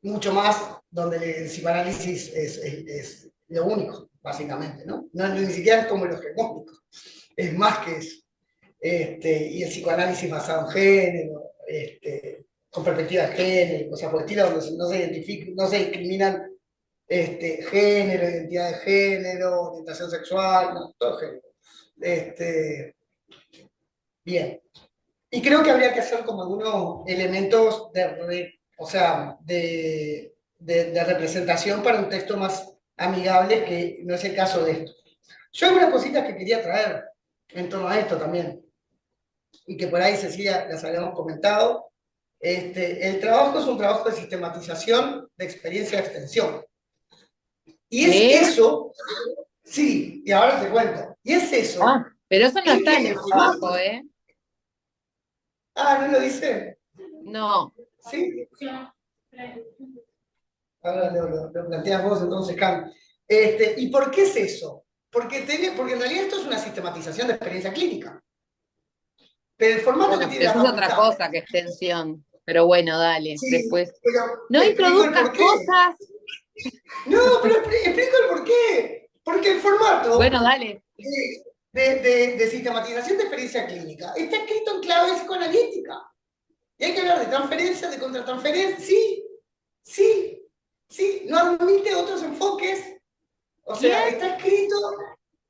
mucho más donde el psicoanálisis es lo único, básicamente, ¿no? No, ni siquiera es como lo hegemónico, es más que eso. Y el psicoanálisis basado en género, con perspectiva de género, cosas por el estilo, donde no se identifican, no se discriminan género, identidad de género, orientación sexual, no, todo género. Bien. Y creo que habría que hacer como algunos elementos o sea, de representación para un texto más amigable, que no es el caso de esto. Yo hay unas cositas que quería traer en torno a esto también, y que por ahí, Cecilia, las habíamos comentado. El trabajo es un trabajo de sistematización de experiencia de extensión. Y es eso, sí, y ahora te cuento, y es eso. Ah, pero eso no Es está en que el trabajo, ¿eh? Ah, ¿no lo dice? No. Sí. Ahora lo planteas vos, entonces, Cam. ¿Y por qué es eso? Porque en realidad esto es una sistematización de experiencia clínica. Pero el formato que Bueno, tiene pero la eso es otra facultad. cosa que extensión. Pero bueno, dale, Sí, después. pero No te explico el introduzcas porqué. cosas. No, pero explico el porqué. Porque el formato Bueno, dale. de sistematización de experiencia clínica está escrito en clave psicoanalítica. Y hay que hablar de transferencia, de contratransferencia. Sí, sí, sí. No admite otros enfoques. O sea, ¿Quién? está escrito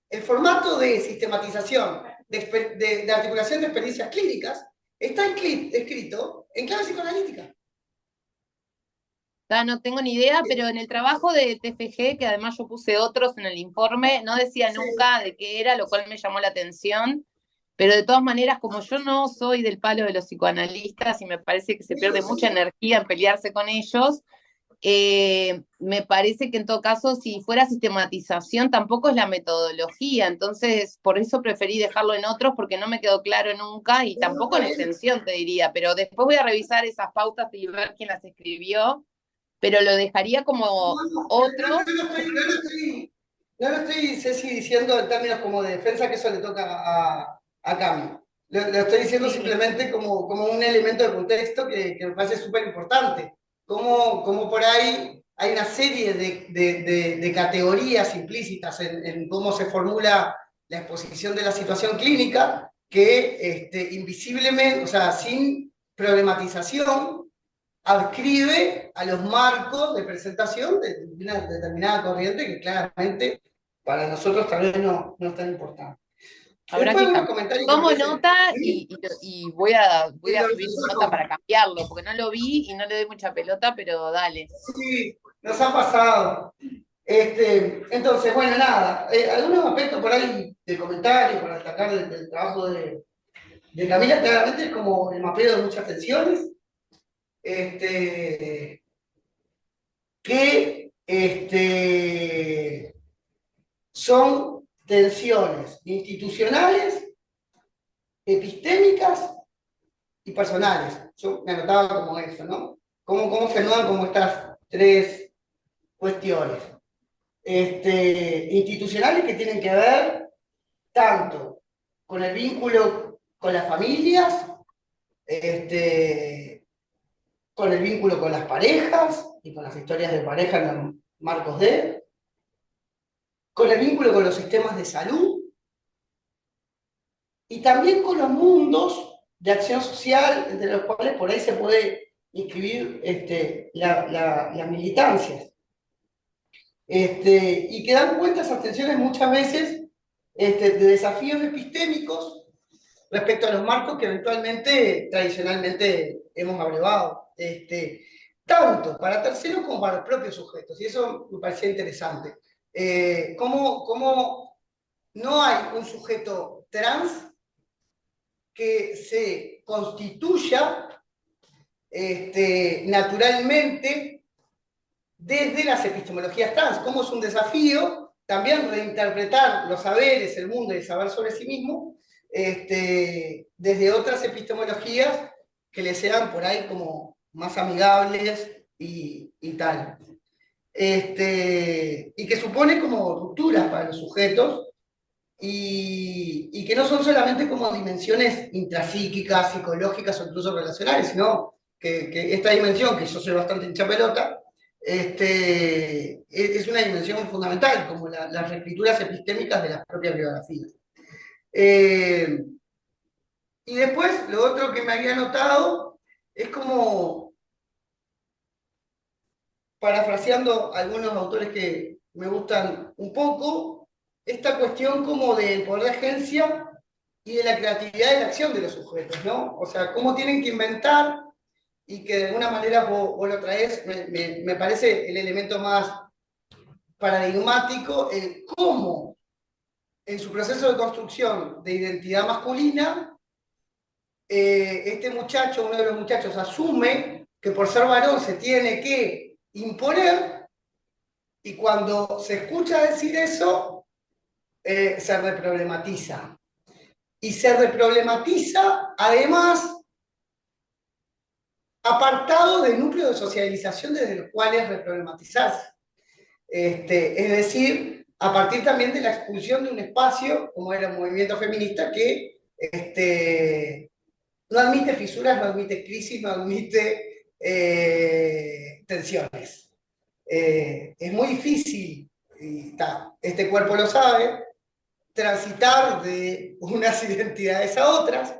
el formato de sistematización, de articulación de experiencias clínicas, está escrito en clave psicoanalítica. No tengo ni idea, pero en el trabajo de TFG, que además yo puse otros en el informe, no decía Sí. nunca de qué era, lo cual me llamó la atención. Pero de todas maneras, como yo no soy del palo de los psicoanalistas y me parece que se pierde mucha energía en pelearse con ellos, me parece que en todo caso, si fuera sistematización, tampoco es la metodología. Entonces, por eso preferí dejarlo en otros, porque no me quedó claro nunca, y tampoco en extensión, te diría. Pero después voy a revisar esas pautas y ver quién las escribió, pero lo dejaría como otros. No lo estoy, Ceci, diciendo en términos como de defensa, que eso le toca a Cami. Lo estoy diciendo Sí. simplemente como un elemento de contexto que me parece súper importante. Como por ahí hay una serie de categorías implícitas en cómo se formula la exposición de la situación clínica que invisiblemente, o sea, sin problematización, adscribe a los marcos de presentación de una determinada corriente que claramente para nosotros tal vez no es tan importante. Habrá Después que unos cambiar. comentarios que me Tomo parecen... nota Sí, y voy a subir mi nota sí, para cambiarlo, porque no lo vi y no le doy mucha pelota, pero dale. sí, nos ha pasado. Entonces, bueno, nada, algunos aspectos por ahí de comentarios para destacar del trabajo de Camila, claramente es como el mapeo de muchas tensiones, que son tensiones institucionales, epistémicas y personales. Yo me anotaba como eso, ¿no? ¿Cómo se anudan como estas tres cuestiones? Institucionales, que tienen que ver tanto con el vínculo con las familias, con el vínculo con las parejas y con las historias de pareja en los marcos con el vínculo con los sistemas de salud, y también con los mundos de acción social, entre los cuales por ahí se puede inscribir las militancias. Y que dan cuenta esas tensiones muchas veces de desafíos epistémicos respecto a los marcos que eventualmente, tradicionalmente, hemos abrevado. Tanto para terceros como para los propios sujetos, y eso me parecía interesante. Cómo no hay un sujeto trans que se constituya naturalmente desde las epistemologías trans, como es un desafío también reinterpretar los saberes, el mundo y el saber sobre sí mismo, desde otras epistemologías que le sean por ahí como más amigables y tal. Y que supone como rupturas para los sujetos y que no son solamente como dimensiones intrapsíquicas, psicológicas o incluso relacionales, sino que esta dimensión, que yo soy bastante hincha pelota, es una dimensión fundamental, como las reescrituras epistémicas de las propias biografías. Y después, lo otro que me había notado es como, parafraseando a algunos autores que me gustan un poco, esta cuestión como del poder de agencia y de la creatividad de la acción de los sujetos, ¿no? O sea, cómo tienen que inventar y que de alguna manera vos lo traes, me parece el elemento más paradigmático, el cómo en su proceso de construcción de identidad masculina, este muchacho, uno de los muchachos, asume que por ser varón se tiene que imponer y cuando se escucha decir eso, se reproblematiza. Y se reproblematiza, además, apartado del núcleo de socialización desde los cuales reproblematizarse. Es decir, a partir también de la expulsión de un espacio, como era el movimiento feminista, que no admite fisuras, no admite crisis, no admite tensiones. Es muy difícil, y este cuerpo lo sabe, transitar de unas identidades a otras,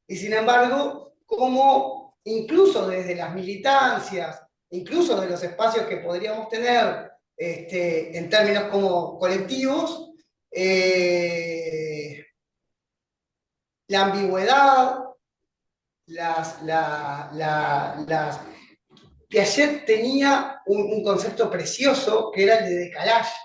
y sin embargo, como incluso desde las militancias, incluso de los espacios que podríamos tener en términos como colectivos, la ambigüedad, las Piaget tenía un concepto precioso que era el de decalage,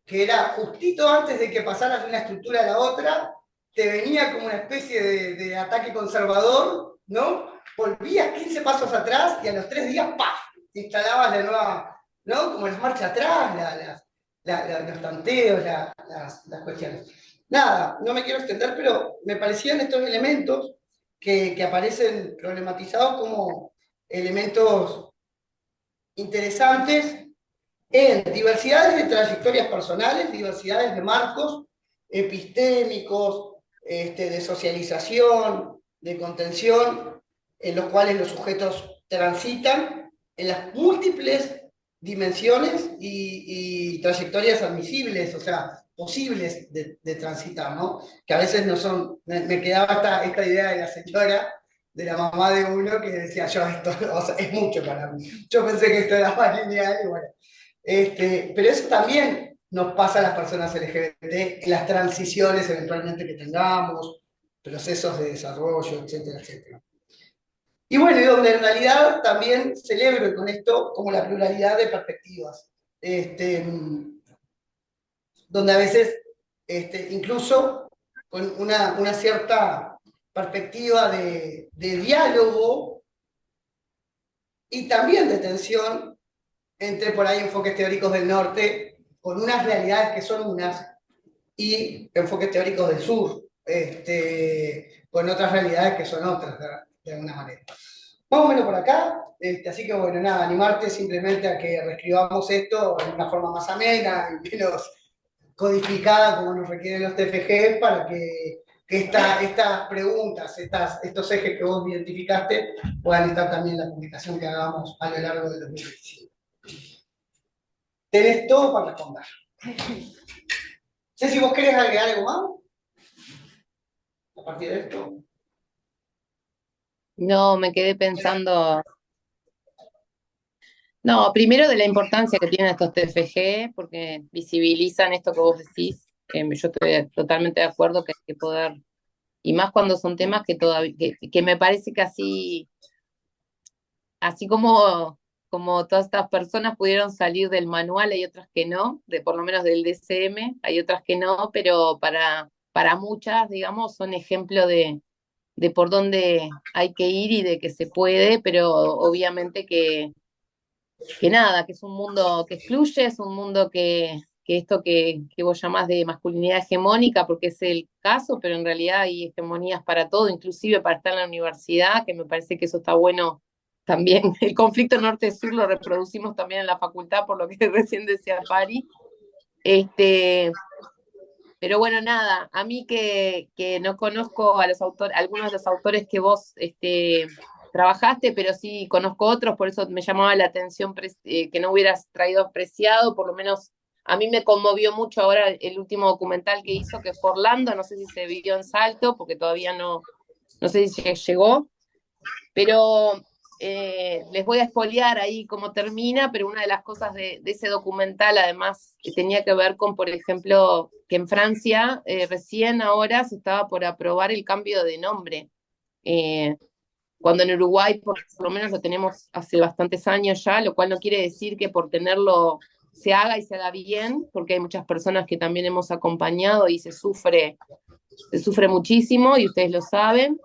que era justito antes de que pasaras de una estructura a la otra, te venía como una especie de ataque conservador, ¿no? Volvías 15 pasos atrás y a los 3 días, ¡paf! Instalabas la nueva, ¿no? Como las marchas atrás, los tanteos, las cuestiones. Nada, no me quiero extender, pero me parecían estos elementos que aparecen problematizados como elementos interesantes en diversidades de trayectorias personales, diversidades de marcos epistémicos, de socialización, de contención, en los cuales los sujetos transitan en las múltiples dimensiones y trayectorias admisibles, o sea, posibles de transitar, ¿no? Que a veces no son, me quedaba esta idea de la señora, de la mamá de uno, que decía, yo esto, o sea, es mucho para mí. Yo pensé que esto era más lineal y bueno. Pero eso también nos pasa a las personas LGBT en las transiciones eventualmente que tengamos, procesos de desarrollo, etcétera, etcétera. Y bueno, y donde en realidad también celebro con esto como la pluralidad de perspectivas, donde a veces incluso con una cierta perspectiva de diálogo y también de tensión entre por ahí enfoques teóricos del norte con unas realidades que son unas y enfoques teóricos del sur con otras realidades que son otras de alguna manera. Más o menos por acá, así que bueno, nada, animarte simplemente a que reescribamos esto en una forma más amena y menos codificada como nos requieren los TFG para que estas preguntas, estos ejes que vos identificaste puedan estar también en la publicación que hagamos a lo largo de 2025. Tenés todo para responder. Sé si vos querés agregar algo más a partir de esto. No, me quedé pensando. No, primero de la importancia que tienen estos TFG, porque visibilizan esto que vos decís. Yo estoy totalmente de acuerdo que hay que poder, y más cuando son temas que todavía, que me parece que así como todas estas personas pudieron salir del manual, hay otras que no, por lo menos del DCM, hay otras que no, pero para muchas, digamos, son ejemplo de de por dónde hay que ir y de que se puede, pero obviamente que nada, que es un mundo que excluye, es un mundo que esto que vos llamás de masculinidad hegemónica, porque es el caso, pero en realidad hay hegemonías para todo, inclusive para estar en la universidad, que me parece que eso está bueno también. El conflicto norte-sur lo reproducimos también en la facultad, por lo que recién decía Pari. Pero bueno, nada, a mí que no conozco a los autores, algunos de los autores que vos trabajaste, pero sí conozco otros, por eso me llamaba la atención que no hubieras traído Preciado, por lo menos a mí me conmovió mucho ahora el último documental que hizo, que fue Orlando, no sé si se vivió en Salto, porque todavía no sé si llegó, pero les voy a espolear ahí cómo termina, pero una de las cosas de ese documental además tenía que ver con, por ejemplo, que en Francia recién ahora se estaba por aprobar el cambio de nombre, cuando en Uruguay por lo menos lo tenemos hace bastantes años ya, lo cual no quiere decir que por tenerlo se haga y se haga bien, porque hay muchas personas que también hemos acompañado y se sufre muchísimo y ustedes lo saben,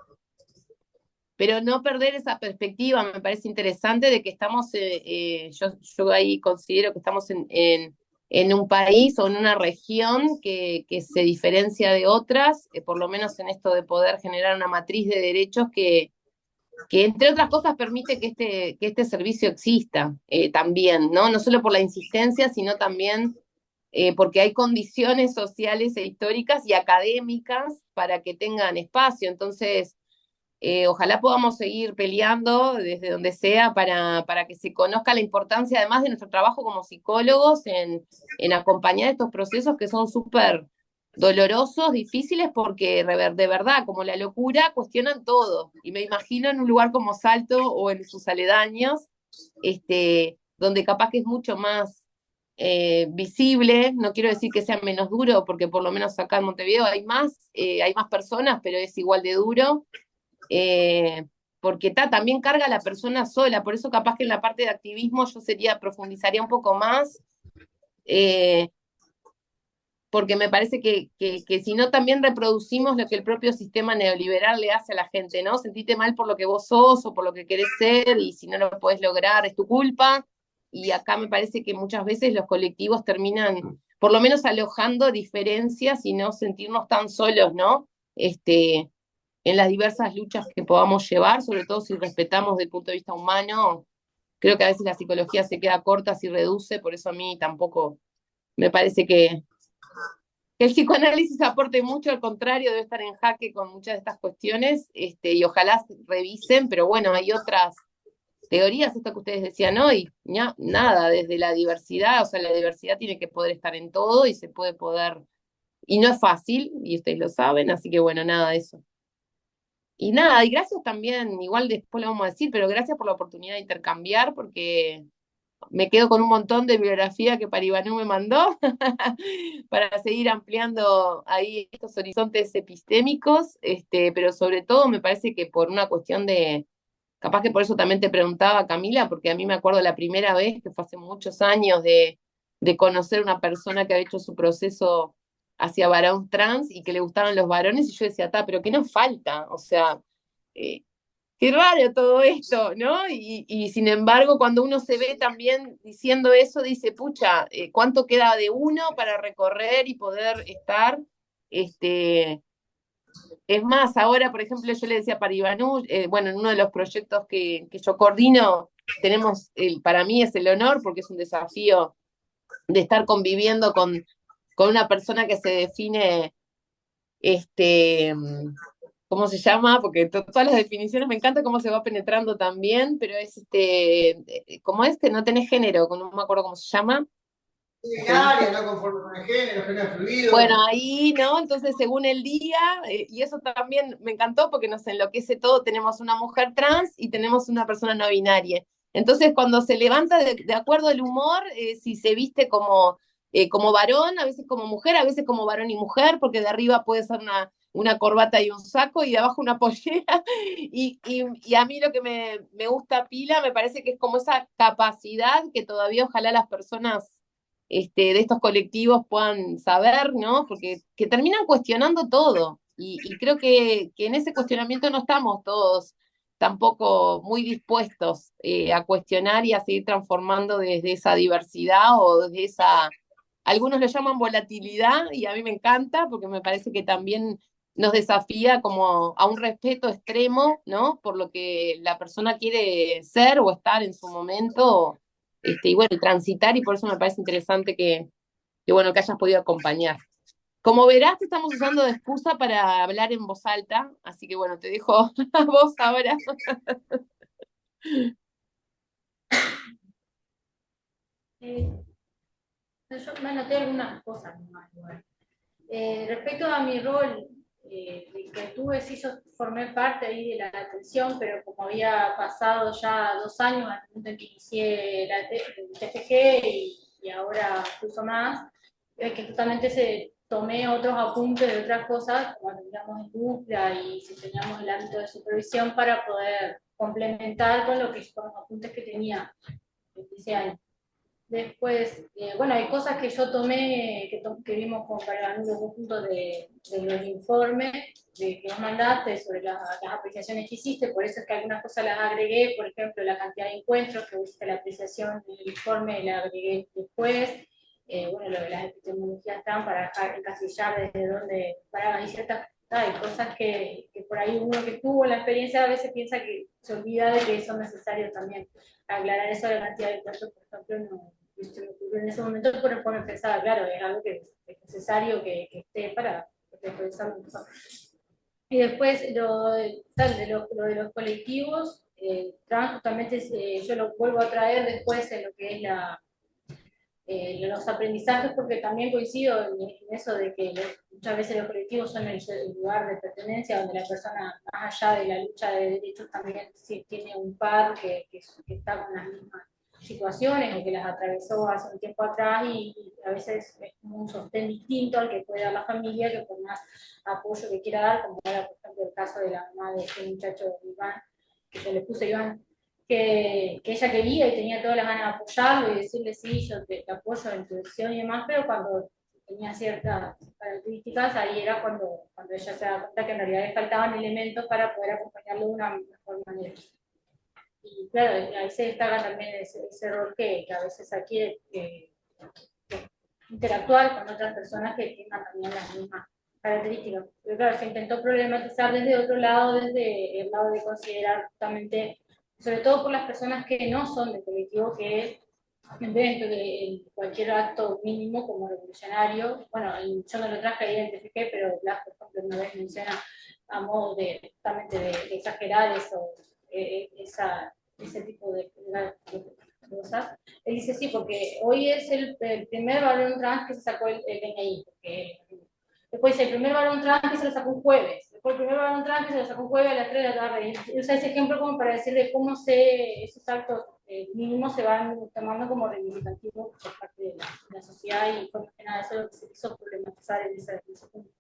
pero no perder esa perspectiva, me parece interesante de que estamos, yo ahí considero que estamos en un país o en una región que se diferencia de otras, por lo menos en esto de poder generar una matriz de derechos que entre otras cosas permite que este servicio exista también, ¿no? No solo por la insistencia, sino también porque hay condiciones sociales e históricas y académicas para que tengan espacio. Entonces, ojalá podamos seguir peleando desde donde sea para que se conozca la importancia, además de nuestro trabajo como psicólogos, en acompañar estos procesos que son súper dolorosos, difíciles, porque de verdad, como la locura, cuestionan todo. Y me imagino en un lugar como Salto o en sus aledaños, donde capaz que es mucho más visible, no quiero decir que sea menos duro, porque por lo menos acá en Montevideo hay más personas, pero es igual de duro, porque también carga a la persona sola, por eso capaz que en la parte de activismo yo profundizaría un poco más, eh, porque me parece que si no también reproducimos lo que el propio sistema neoliberal le hace a la gente, ¿no? Sentite mal por lo que vos sos o por lo que querés ser, y si no lo podés lograr es tu culpa, y acá me parece que muchas veces los colectivos terminan por lo menos alojando diferencias y no sentirnos tan solos, ¿no? En las diversas luchas que podamos llevar, sobre todo si respetamos desde el punto de vista humano. Creo que a veces la psicología se queda corta si reduce, por eso a mí tampoco me parece que el psicoanálisis aporte mucho, al contrario, debe estar en jaque con muchas de estas cuestiones, y ojalá revisen, pero bueno, hay otras teorías, esto que ustedes decían hoy, nada, desde la diversidad, o sea, la diversidad tiene que poder estar en todo y se puede poder, y no es fácil, y ustedes lo saben, así que bueno, nada de eso. Y nada, y gracias también, igual después lo vamos a decir, pero gracias por la oportunidad de intercambiar, porque me quedo con un montón de bibliografía que Paribanu me mandó para seguir ampliando ahí estos horizontes epistémicos, pero sobre todo me parece que por una cuestión capaz que por eso también te preguntaba, Camila, porque a mí me acuerdo la primera vez, que fue hace muchos años, de conocer una persona que había hecho su proceso hacia varón trans y que le gustaban los varones, y yo decía, pero ¿qué nos falta? O sea, eh, qué raro todo esto, ¿no? Y sin embargo, cuando uno se ve también diciendo eso, dice, pucha, ¿cuánto queda de uno para recorrer y poder estar? Es más, ahora, por ejemplo, yo le decía a Paribanu, bueno, en uno de los proyectos que yo coordino, para mí es el honor, porque es un desafío de estar conviviendo con una persona que se define, ¿cómo se llama? Porque todas las definiciones me encanta cómo se va penetrando también, pero es ¿cómo es? Que no tenés género, no me acuerdo cómo se llama. Binaria, no conforme con el género fluido. Bueno, ahí, ¿no? Entonces, según el día, y eso también me encantó porque nos enloquece todo, tenemos una mujer trans y tenemos una persona no binaria. Entonces, cuando se levanta de acuerdo al humor, si se viste como varón, a veces como mujer, a veces como varón y mujer, porque de arriba puede ser una corbata y un saco y de abajo una pollera. Y a mí lo que me gusta pila, me parece que es como esa capacidad que todavía ojalá las personas de estos colectivos puedan saber, ¿no? Porque que terminan cuestionando todo. y creo que en ese cuestionamiento no estamos todos tampoco muy dispuestos a cuestionar y a seguir transformando desde esa diversidad o desde esa, algunos lo llaman volatilidad y a mí me encanta porque me parece que también nos desafía como a un respeto extremo, ¿no? Por lo que la persona quiere ser o estar en su momento, y bueno, transitar, y por eso me parece interesante que bueno, que hayas podido acompañar. Como verás, te estamos usando de excusa para hablar en voz alta, así que bueno, te dejo a vos ahora. Yo me anoté algunas cosas más igual. Respecto a mi rol, el que tuve, sí, yo formé parte ahí de la atención, pero como había pasado ya 2 años al momento en que inicié el TFG y ahora incluso más, que justamente tomé otros apuntes de otras cosas, como teníamos industria y si teníamos el ámbito de supervisión para poder complementar con con los apuntes que tenía en ese año. Después, bueno, hay cosas que yo tomé, que vimos como para el conjunto de los informes que vos mandaste sobre las apreciaciones que hiciste, por eso es que algunas cosas las agregué, por ejemplo, la cantidad de encuentros que viste la apreciación del informe, la agregué después, bueno, lo de las epistemologías están para dejar encasillar desde dónde paraban y ciertas hay cosas que por ahí uno que tuvo la experiencia a veces piensa que se olvida de que son necesarios también aclarar eso de la cantidad de encuentros, por ejemplo, no se me ocurrió en ese momento, pero después me pensaba, claro, es algo que es necesario que esté para contextualizarlo mejor. Y después lo de los colectivos, justamente yo lo vuelvo a traer después en lo que es los aprendizajes, porque también coincido en eso de que muchas veces los colectivos son el lugar de pertenencia, donde la persona, más allá de la lucha de derechos, también sí tiene un par que está con las mismas situaciones o que las atravesó hace un tiempo atrás y a veces es como un sostén distinto al que puede dar la familia, que por más apoyo que quiera dar, como era por ejemplo el caso de la mamá de este muchacho Iván, que yo le puse Iván, que ella quería y tenía todas las ganas de apoyarlo y decirle sí, yo te apoyo en tu decisión y demás, pero cuando tenía ciertas características, ahí era cuando ella se da cuenta que en realidad le faltaban elementos para poder acompañarlo de una mejor manera. Y claro, ahí se destaca también ese rol que a veces adquiere interactuar con otras personas que tengan también las mismas características. Pero claro, se intentó problematizar desde otro lado, desde el lado de considerar justamente, sobre todo por las personas que no son del colectivo, que en vez de cualquier acto mínimo como revolucionario, bueno, yo no lo traje ahí en TFG, pero Blas, por ejemplo, una vez menciona a modo de justamente de exagerar eso, ese tipo de cosas. Él dice sí, porque hoy es el primer varón trans que se sacó el DNI. Después el primer varón trans que se lo sacó un jueves. Después el primer varón trans que se lo sacó un jueves a las 3 de la tarde. Y usa ese ejemplo como para decirle cómo esos actos mínimos se van tomando como reivindicativos por parte de la sociedad y por que nada eso es lo que se quiso problematizar en ese punto.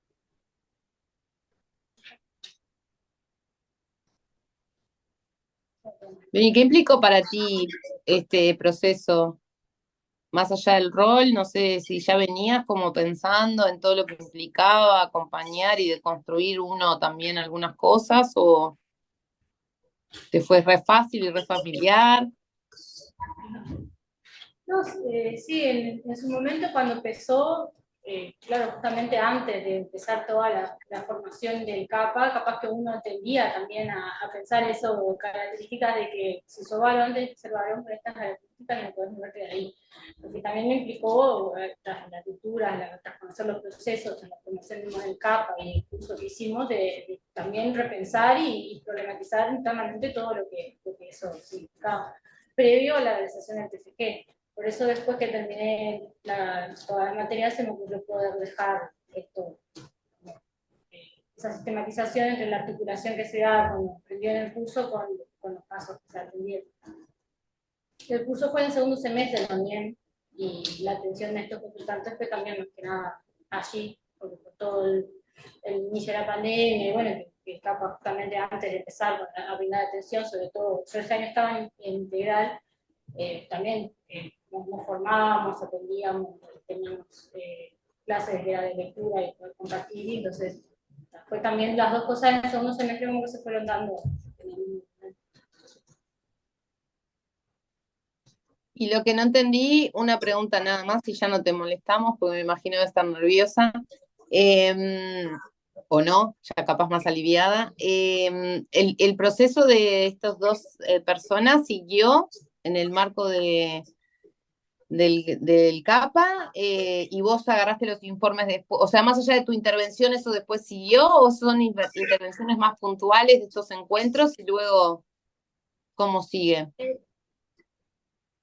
¿Y qué implicó para ti este proceso? Más allá del rol, no sé si ya venías como pensando en todo lo que implicaba acompañar y de construir uno también algunas cosas, o te fue re fácil y re familiar. No, sí, en su momento cuando empezó, claro, justamente antes de empezar toda la formación del CAPA, capaz que uno tendía también a pensar eso, características de que si sos varón, tenés que ser varón con estas características y no podés moverte de ahí. Porque también me implicó, tras la cultura, tras conocer los procesos, en la formación misma del CAPA y el curso que hicimos, de también repensar y problematizar internamente todo lo que eso significaba, previo a la realización del TFG. Por eso después que terminé toda la materia se me ocurrió poder dejar esa sistematización entre la articulación que se da cuando aprendió en el curso con los pasos que se atendieron. El curso fue en segundo semestre también y la atención de estos consultantes fue también más que nada allí, porque por todo el inicio de la pandemia y bueno, que estaba justamente antes de empezar a brindar atención, sobre todo, yo ese año estaba en integral, también nos formábamos, atendíamos, teníamos clases de lectura y poder compartir, y entonces Fue también las dos cosas en el segundo semestre como que se fueron dando. Y lo que no entendí, una pregunta nada más, y ya no te molestamos, porque me imagino de estar nerviosa, o no, ya capaz más aliviada. El proceso de estas dos personas siguió en el marco del CAPA, y vos agarraste los informes después, o sea, más allá de tu intervención, ¿eso después siguió o son intervenciones más puntuales de estos encuentros y luego cómo sigue?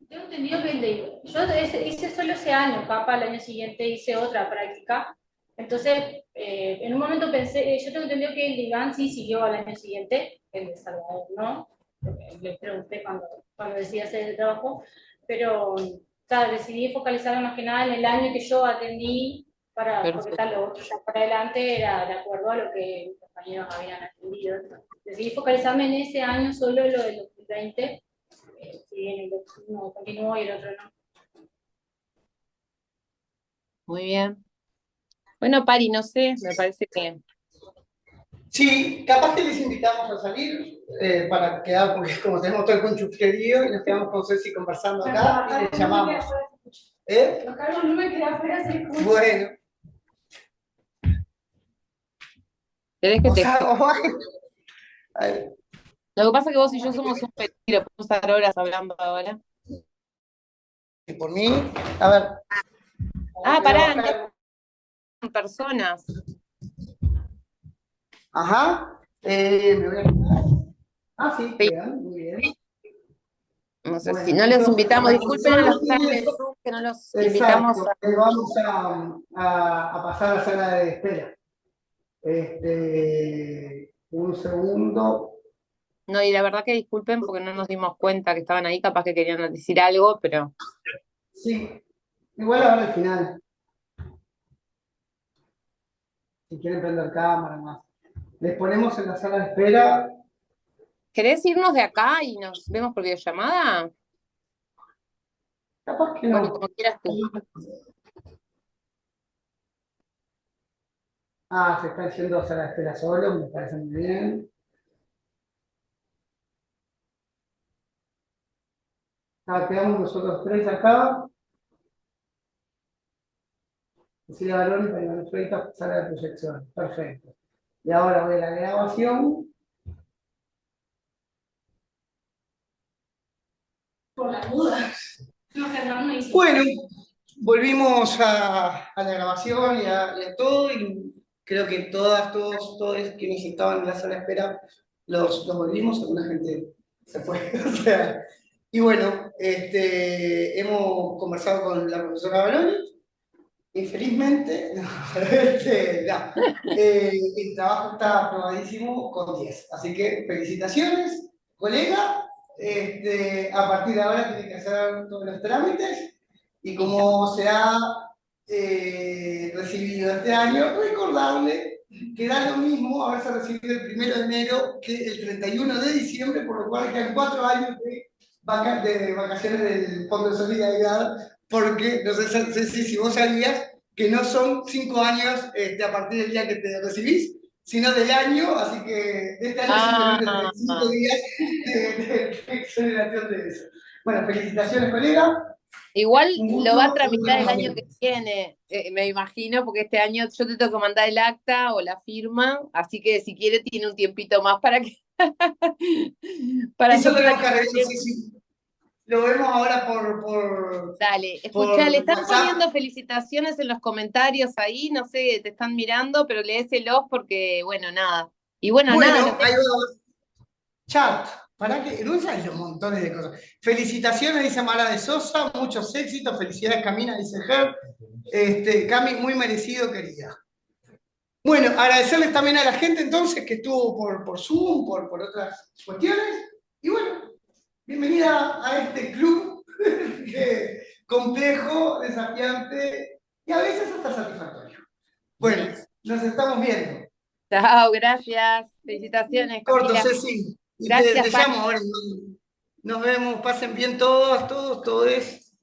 Tengo entendido que yo hice solo ese año, CAPA, el año siguiente hice otra práctica. Entonces, en un momento pensé, yo tengo entendido que el de Iván sí siguió al año siguiente, el de Salvador no. Le pregunté cuando decidí hacer el trabajo, pero claro, decidí focalizarme más que nada en el año que yo atendí, porque tal, lo otro ya para adelante era de acuerdo a lo que mis compañeros habían atendido. Decidí focalizarme en ese año, solo lo del 2020. Si bien el uno continuó y el otro no. Muy bien. Bueno, Pari, no sé, me parece que... Sí, capaz que les invitamos a salir para quedar, porque como tenemos todo el conchuflerío y nos quedamos con Ceci conversando acá y les llamamos. Los cargos no me quedé afuera, se escucha. Bueno. ¿Querés que te... Lo que pasa es que vos y yo somos un peligro, podemos estar horas hablando ahora. Y por mí, a ver. Pará, entonces son personas. Ajá. Me voy a... sí, vean, muy bien. No sé si no los invitamos, disculpen a los que están en el Zoom, que no los invitamos a... Vamos a pasar a la sala de espera. Un segundo. No, y la verdad que disculpen porque no nos dimos cuenta que estaban ahí, capaz que querían decir algo, pero... Sí, igual ahora al final. Si quieren prender cámara más. Les ponemos en la sala de espera. ¿Querés irnos de acá y nos vemos por videollamada? Capaz que no. Bueno, como quieras tú. Se está haciendo sala de espera solo, me parece muy bien. Quedamos nosotros tres acá. Cecilia Barón y Manuel Freita, sala de proyección. Perfecto. Y ahora voy a la grabación. Por las dudas. No, Germán no hizo. Bueno, volvimos a la grabación y a todo, y creo que todos quienes estaban en la sala de espera los volvimos, alguna gente se fue. O sea, y bueno, hemos conversado con la profesora Baroni. Infelizmente, no, el trabajo está aprobadísimo con 10. Así que felicitaciones, colega. A partir de ahora tiene que hacer todos los trámites. Y como se ha recibido este año, recordarle que da lo mismo haberse recibido el 1 de enero que el 31 de diciembre, por lo cual quedan 4 años de vacaciones del Fondo de Solidaridad, porque no sé si vos sabías que no son 5 años a partir del día que te recibís, sino del año, así que de este año simplemente 35 días de exoneración de eso. Bueno, felicitaciones, colega. Igual lo va a tramitar el año que viene, me imagino, porque este año yo te tengo que mandar el acta o la firma, así que si quiere tiene un tiempito más para que... Eso tenemos que arreglar, sí. Lo vemos ahora por Dale, escuchá, le están WhatsApp. poniendo felicitaciones en los comentarios ahí, no sé, te están mirando, pero léeselos porque, bueno, nada. Y bueno, nada. Ahí va. Chat, para que no sabes los montones de cosas. Felicitaciones, dice Mara de Sosa, muchos éxitos, felicidades Camina, dice Ger. Cami, muy merecido, querida. Bueno, agradecerles también a la gente entonces que estuvo por Zoom, por otras cuestiones. Y bueno, bienvenida a este club complejo, desafiante y a veces hasta satisfactorio. Bueno, nos estamos viendo. Chao, gracias. Felicitaciones, Corto, Camila. Ceci. Gracias, Te llamo ahora. Nos vemos, pasen bien todos.